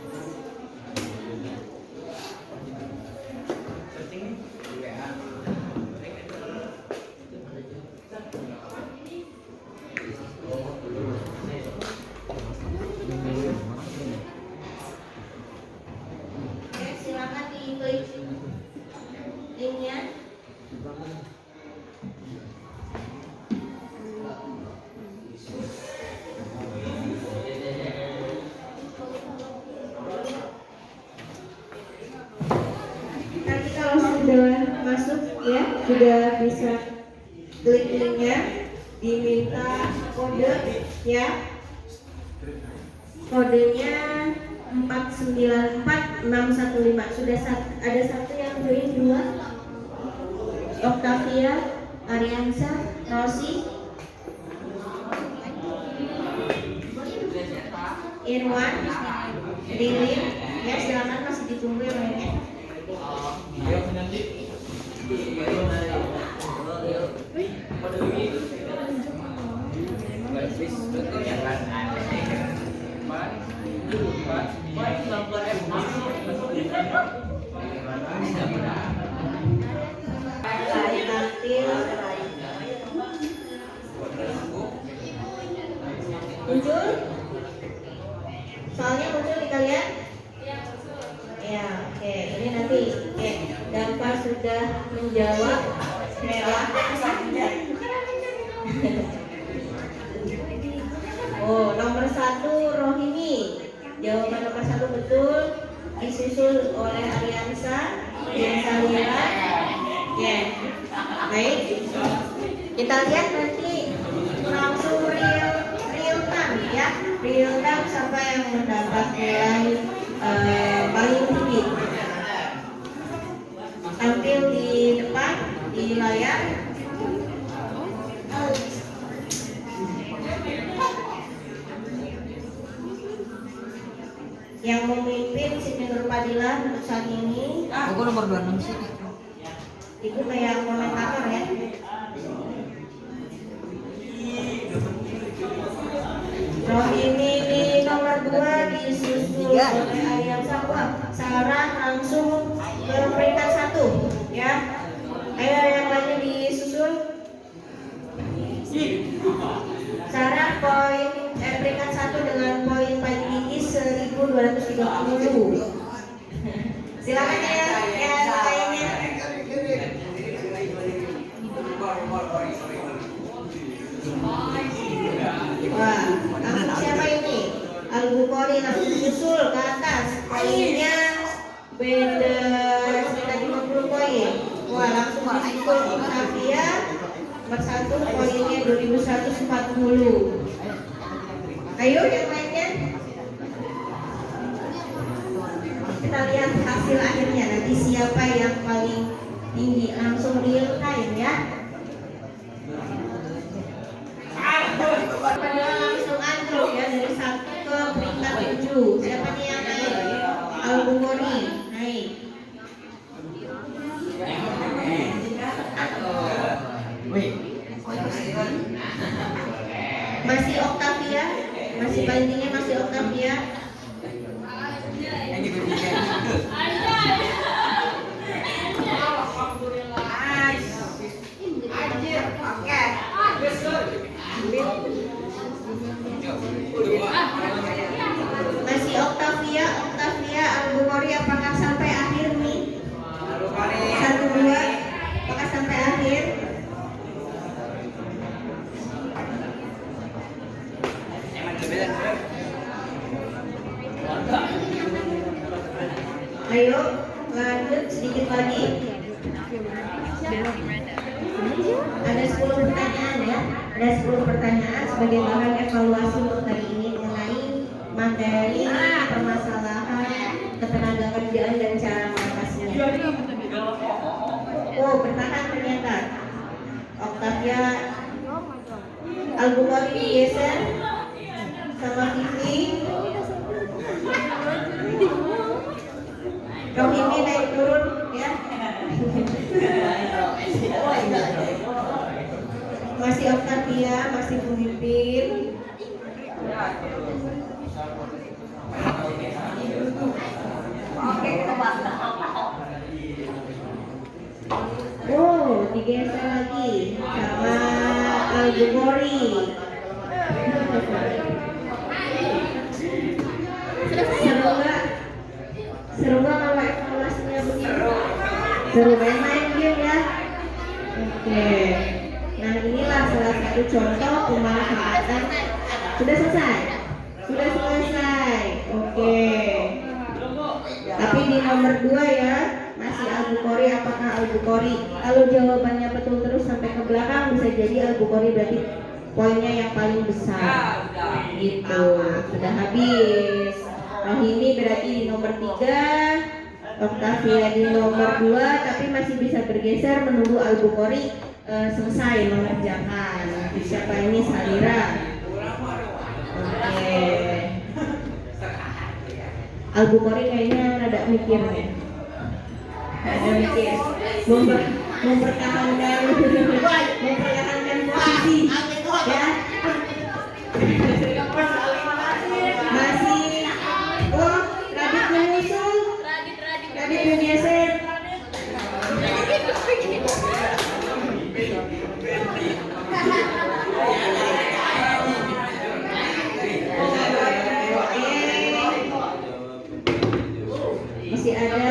linknya. Nanti kalau sudah masuk ya, sudah bisa klik linknya, diminta kode ya. Kodenya 494615. Sudah ada satu yang join, 2. Octavia, Ariansa, Rosi, Irwan, Lilin. Ya, silakan masih ditunggu yang lainnya. Muncul? Soalnya muncul di kalian? Ya, oke. Ini nanti Dampa sudah menjawab merah. Oh, nomor 1 Rohini. Jawaban nomor 1 betul. Disusul oleh Ariansa, Lira. Ya, baik. Kita lihat nanti langsung real time ya, real time siapa yang mendapat nilai paling tinggi. Tampil di depan di layar. Yang memimpin Siti Nurpadila untuk saat ini. Aku nomor 26 sih. Itu kayak komentator ya. Rohini di nomor 2 disusul oleh Ayam Sapwa. Sarah langsung ke peringkat 1 ya. Ayo yang lainnya disusul. Sarah peringkat 1 dengan poin paling tinggi 1230. Silakan ya yang lainnya. Wah, langsung siapa ini? Al-Bukhari langsung nyusul ke atas. Poinnya beda sekitar 50 poin. Wah, langsung disusul Octavia nomor 1 poinnya 2140. Ayo yang lainnya. Kita lihat hasil akhirnya nanti siapa yang paling tinggi, langsung real time ya. Langsung anjlok ya dari 1 ke peringkat 7. Siapa nih yang naik? Al-Bukhari naik. Masih Octavia, masih paling tinggi masih Octavia. Masih Octavia, Al-Bukhari apakah sampai akhir nih? 1, 2, apakah sampai akhir? Ayo lanjut sedikit lagi. Ada 10 pertanyaan ya. Ada 10 pertanyaan sebagai bahan evaluasi untuk hari ini mengenai materi permasalahan ketenaga kerjaan dan cara mengatasinya. Oh, bertahan ternyata. Octavia Al-Bukhari digeser sama Vivi. Rohini naik turun ya. Masih Octavia, masih pemimpin. Oh, digeser lagi sama Al-Bukhari. Seru nggak kalau evaluasinya begitu? Seru main game ya. Oke. Nah, inilah salah satu contoh pemanfaatan. Sudah selesai? Sudah selesai. Oke. Tapi di nomor 2 ya, masih Al-Bukhari. Apakah Al-Bukhari? Kalau jawabannya betul terus sampai ke belakang, bisa jadi Al-Bukhari berarti poinnya yang paling besar. Gitu. Sudah habis. Rohini berarti di nomor 3, Octavia di nomor 2, tapi masih bisa bergeser menunggu Al-Bukhari selesai mengerjakan. Siapa ini? Salira. Oke. Al-Bukhari kayaknya rada mikir nih. Rada mikir. Mempertahankan posisi. Ya. Masih. Oh, Radit menyusul. Radit bergeser. Masih ada.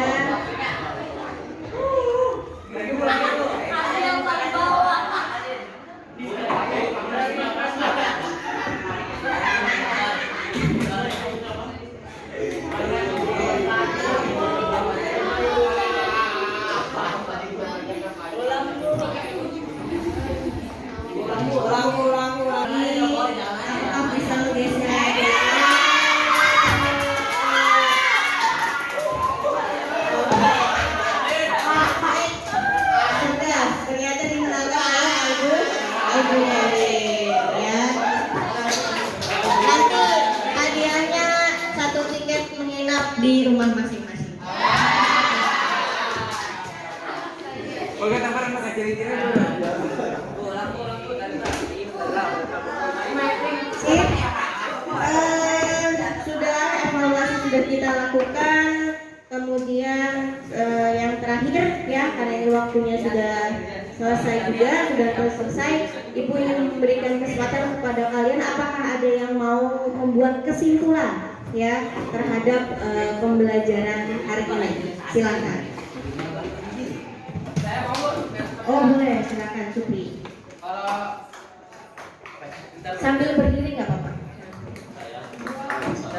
Di rumah masing-masing. Sip. lakukan. Kemudian yang terakhir ya, karena ini waktunya sudah selesai juga, sudah selesai, Ibu ingin memberikan kesempatan kepada kalian, apakah ada yang mau membuat kesimpulan ya terhadap pembelajaran hari ini? Silakan. Saya mau Oh boleh, silakan Supri. kalau Sambil berdiri nggak apa-apa.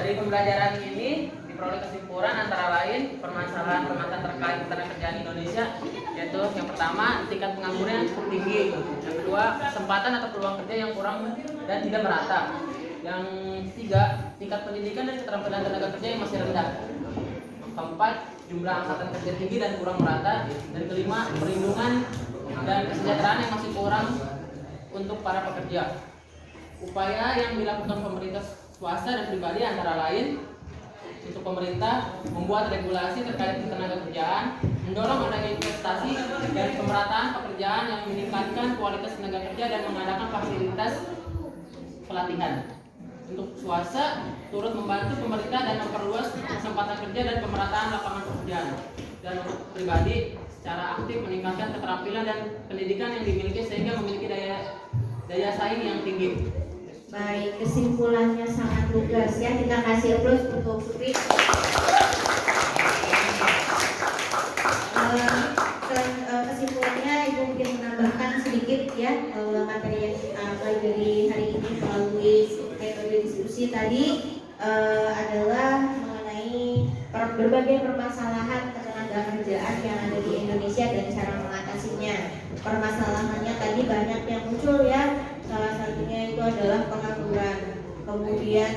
dari pembelajaran ini diperoleh kesimpulan antara lain permasalahan terkait tenaga kerjaan Indonesia, yaitu yang pertama tingkat pengangguran yang cukup tinggi, yang kedua kesempatan atau peluang kerja yang kurang dan tidak merata, yang ketiga tingkat pendidikan dan keterampilan tenaga kerja yang masih rendah, keempat jumlah angkatan kerja tinggi dan kurang merata, dan kelima perlindungan dan kesejahteraan yang masih kurang untuk para pekerja. Upaya yang dilakukan pemerintah swasta dan pribadi antara lain untuk pemerintah membuat regulasi terkait tenaga kerjaan, mendorong adanya investasi dan pemerataan pekerjaan yang meningkatkan kualitas tenaga kerja dan mengadakan fasilitas pelatihan. Untuk swasta turut membantu pemerintah dan memperluas kesempatan kerja dan pemerataan lapangan pekerjaan. Dan untuk pribadi secara aktif meningkatkan keterampilan dan pendidikan yang dimiliki sehingga memiliki daya saing yang tinggi. Baik, kesimpulannya sangat lugas ya. Kita kasih aplaus untuk Supri. Kesimpulannya Ibu mungkin menambahkan sedikit ya materi yang kita pelajari hari ini melalui metode diskusi tadi adalah mengenai berbagai permasalahan ketenaga kerjaan yang ada di Indonesia dan cara mengatasinya. Permasalahannya tadi banyak yang muncul ya. Salah satunya itu adalah pengangguran, kemudian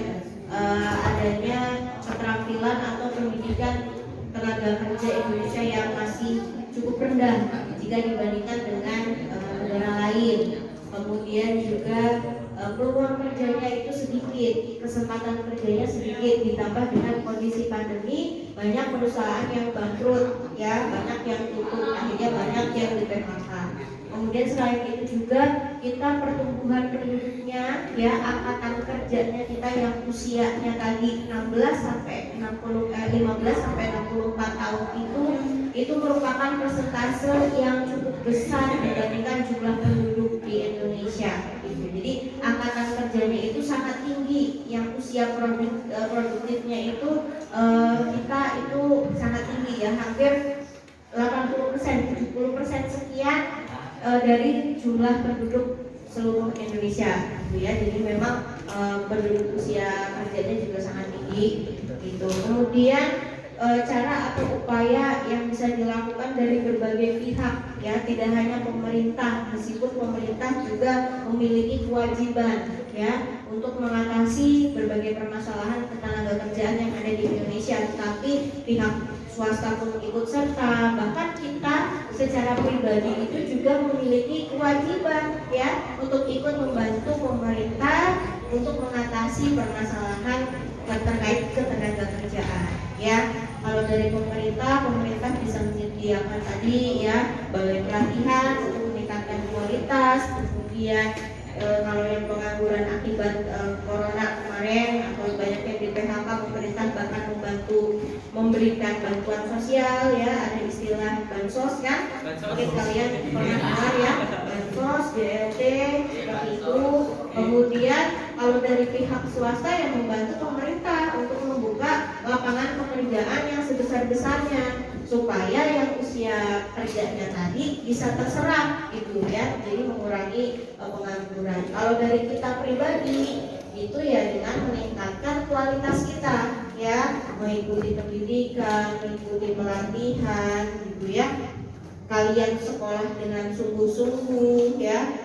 adanya keterampilan atau pendidikan tenaga kerja Indonesia yang masih cukup rendah jika dibandingkan dengan negara lain. Kemudian juga peluang kerjanya itu sedikit, kesempatan kerjanya sedikit, ditambah dengan kondisi pandemi banyak perusahaan yang bangkrut ya, banyak yang tutup, akhirnya banyak yang di PHK. Kemudian selain itu juga kita pertumbuhan penduduknya ya, angkatan kerjanya kita yang usianya tadi 15 sampai 64 tahun itu merupakan persentase yang cukup besar dibandingkan jumlah penduduk di Indonesia gitu. Jadi angkatan kerjanya itu sangat tinggi, yang usia produktifnya itu kita itu sangat tinggi ya, hampir 80%, 70% sekian dari jumlah penduduk seluruh Indonesia gitu ya. Jadi memang penduduk usia kerjanya juga sangat tinggi gitu. Kemudian cara atau upaya yang bisa dilakukan dari berbagai pihak ya, tidak hanya pemerintah, meskipun pemerintah juga memiliki kewajiban ya untuk mengatasi berbagai permasalahan ketenaga kerjaan yang ada di Indonesia, tapi pihak swasta pun ikut serta, bahkan kita secara pribadi itu juga memiliki kewajiban ya untuk ikut membantu pemerintah untuk mengatasi permasalahan terkait ketenaga kerjaan ya. Kalau dari pemerintah bisa menyediakan tadi ya balai pelatihan untuk meningkatkan kualitas, kemudian kalau yang pengangguran akibat corona kemarin atau banyak yang di PHK, pemerintah bahkan membantu memberikan bantuan sosial ya, ada istilah bansos kan, mungkin kalian pernah dengar ya, bansos, BLT seperti itu. Kemudian kalau dari pihak swasta yang membantu pemerintah untuk membuka lapangan pekerjaan yang sebesar-besarnya supaya yang usia kerjanya tadi bisa terserap gitu ya, jadi mengurangi pengangguran. Kalau dari kita pribadi itu ya dengan meningkatkan kualitas kita ya, mengikuti pendidikan, mengikuti pelatihan gitu ya. Kalian sekolah dengan sungguh-sungguh ya,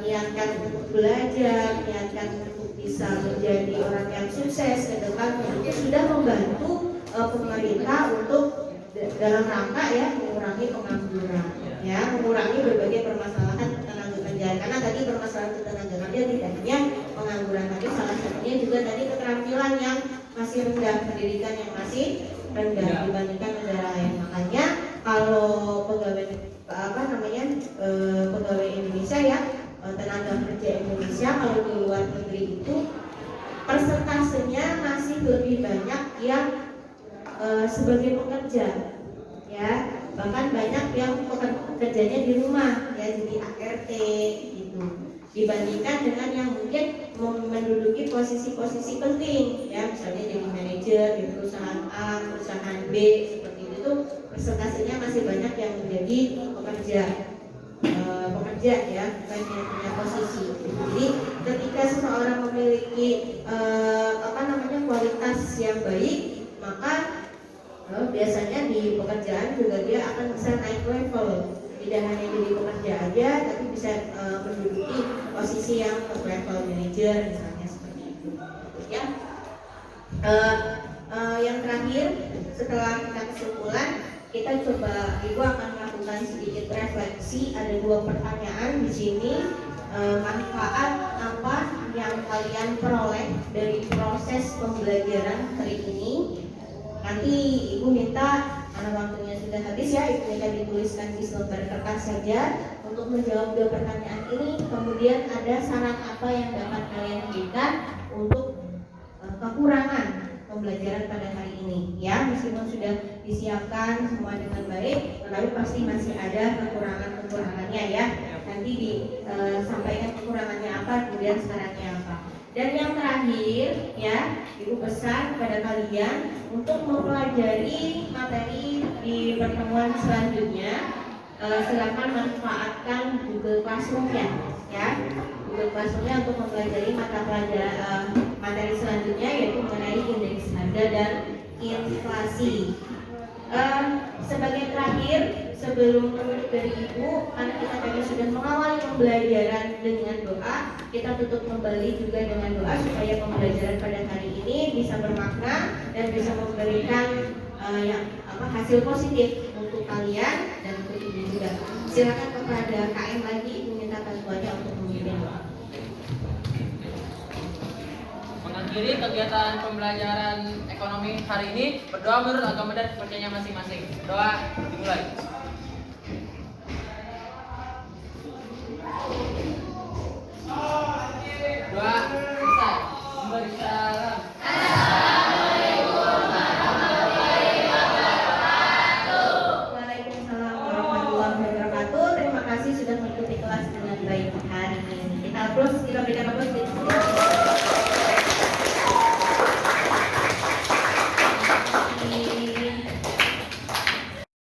niatkan untuk belajar, niatkan untuk bisa menjadi orang yang sukses ke depan, itu sudah membantu pemerintah untuk dalam rangka ya mengurangi pengangguran ya, mengurangi berbagai permasalahan ketenaga kerjaan. Karena tadi permasalahan ketenaga kerjaan tidak hanya pengangguran, tapi salah satunya juga tadi keterampilan yang masih rendah, pendidikan yang masih rendah dibandingkan negara lain. Makanya kalau pegawai pegawai Indonesia ya, tenaga kerja Indonesia kalau di luar negeri itu persentasenya masih lebih banyak yang sebagai pekerja, ya. Bahkan banyak yang pekerjanya di rumah, ya, jadi ART gitu. Dibandingkan dengan yang mungkin menduduki posisi-posisi penting, ya, misalnya jadi manajer di perusahaan A, perusahaan B, seperti itu persentasenya masih banyak yang menjadi pekerja ya, bukan yang punya posisi. Jadi ketika seseorang memiliki kualitas yang baik, maka biasanya di pekerjaan juga dia akan bisa naik level. Tidak hanya jadi pekerja aja, tapi bisa menduduki posisi yang level manager misalnya, seperti itu, ya. Yang terakhir, setelah kita kesimpulan, kita coba, Ibu akan melakukan sedikit refleksi. Ada 2 pertanyaan di sini. Manfaat apa yang kalian peroleh dari proses pembelajaran hari ini? Nanti Ibu minta, karena waktunya sudah habis ya, Ibu minta dituliskan di selembar kertas saja untuk menjawab 2 pertanyaan ini. Kemudian ada saran apa yang dapat kalian berikan untuk kekurangan pembelajaran pada hari ini, ya. Meskipun sudah disiapkan semua dengan baik, tetapi pasti masih ada kekurangannya, ya. Nanti disampaikan kekurangannya apa, kemudian sarannya apa. Dan yang terakhir, ya, Ibu pesan kepada kalian untuk mempelajari materi di pertemuan selanjutnya. Silakan manfaatkan Google Classroom-nya, ya. Google Classroom-nya untuk mempelajari mata pelajaran materi selanjutnya, yaitu mengenai indeks harga dan inflasi. Sebagai terakhir, sebelum menutup dari Ibu, karena kita tadi sudah mengawali pembelajaran dengan doa, kita tutup kembali juga dengan doa supaya pembelajaran pada hari ini bisa bermakna dan bisa memberikan hasil positif untuk kalian dan untuk Ibu juga. Silakan kepada KM lagi, Ibu minta bantuannya untuk memimpin doa. Mengakhiri kegiatan pembelajaran ekonomi hari ini, berdoa menurut agama dan kepercayaan masing-masing. Doa dimulai. Doa selesai. Memberi salam. Waalaikumsalam warahmatullahi wabarakatuh. Terima kasih sudah mengikuti kelas dengan baik hari ini. Kita berikan aplaus.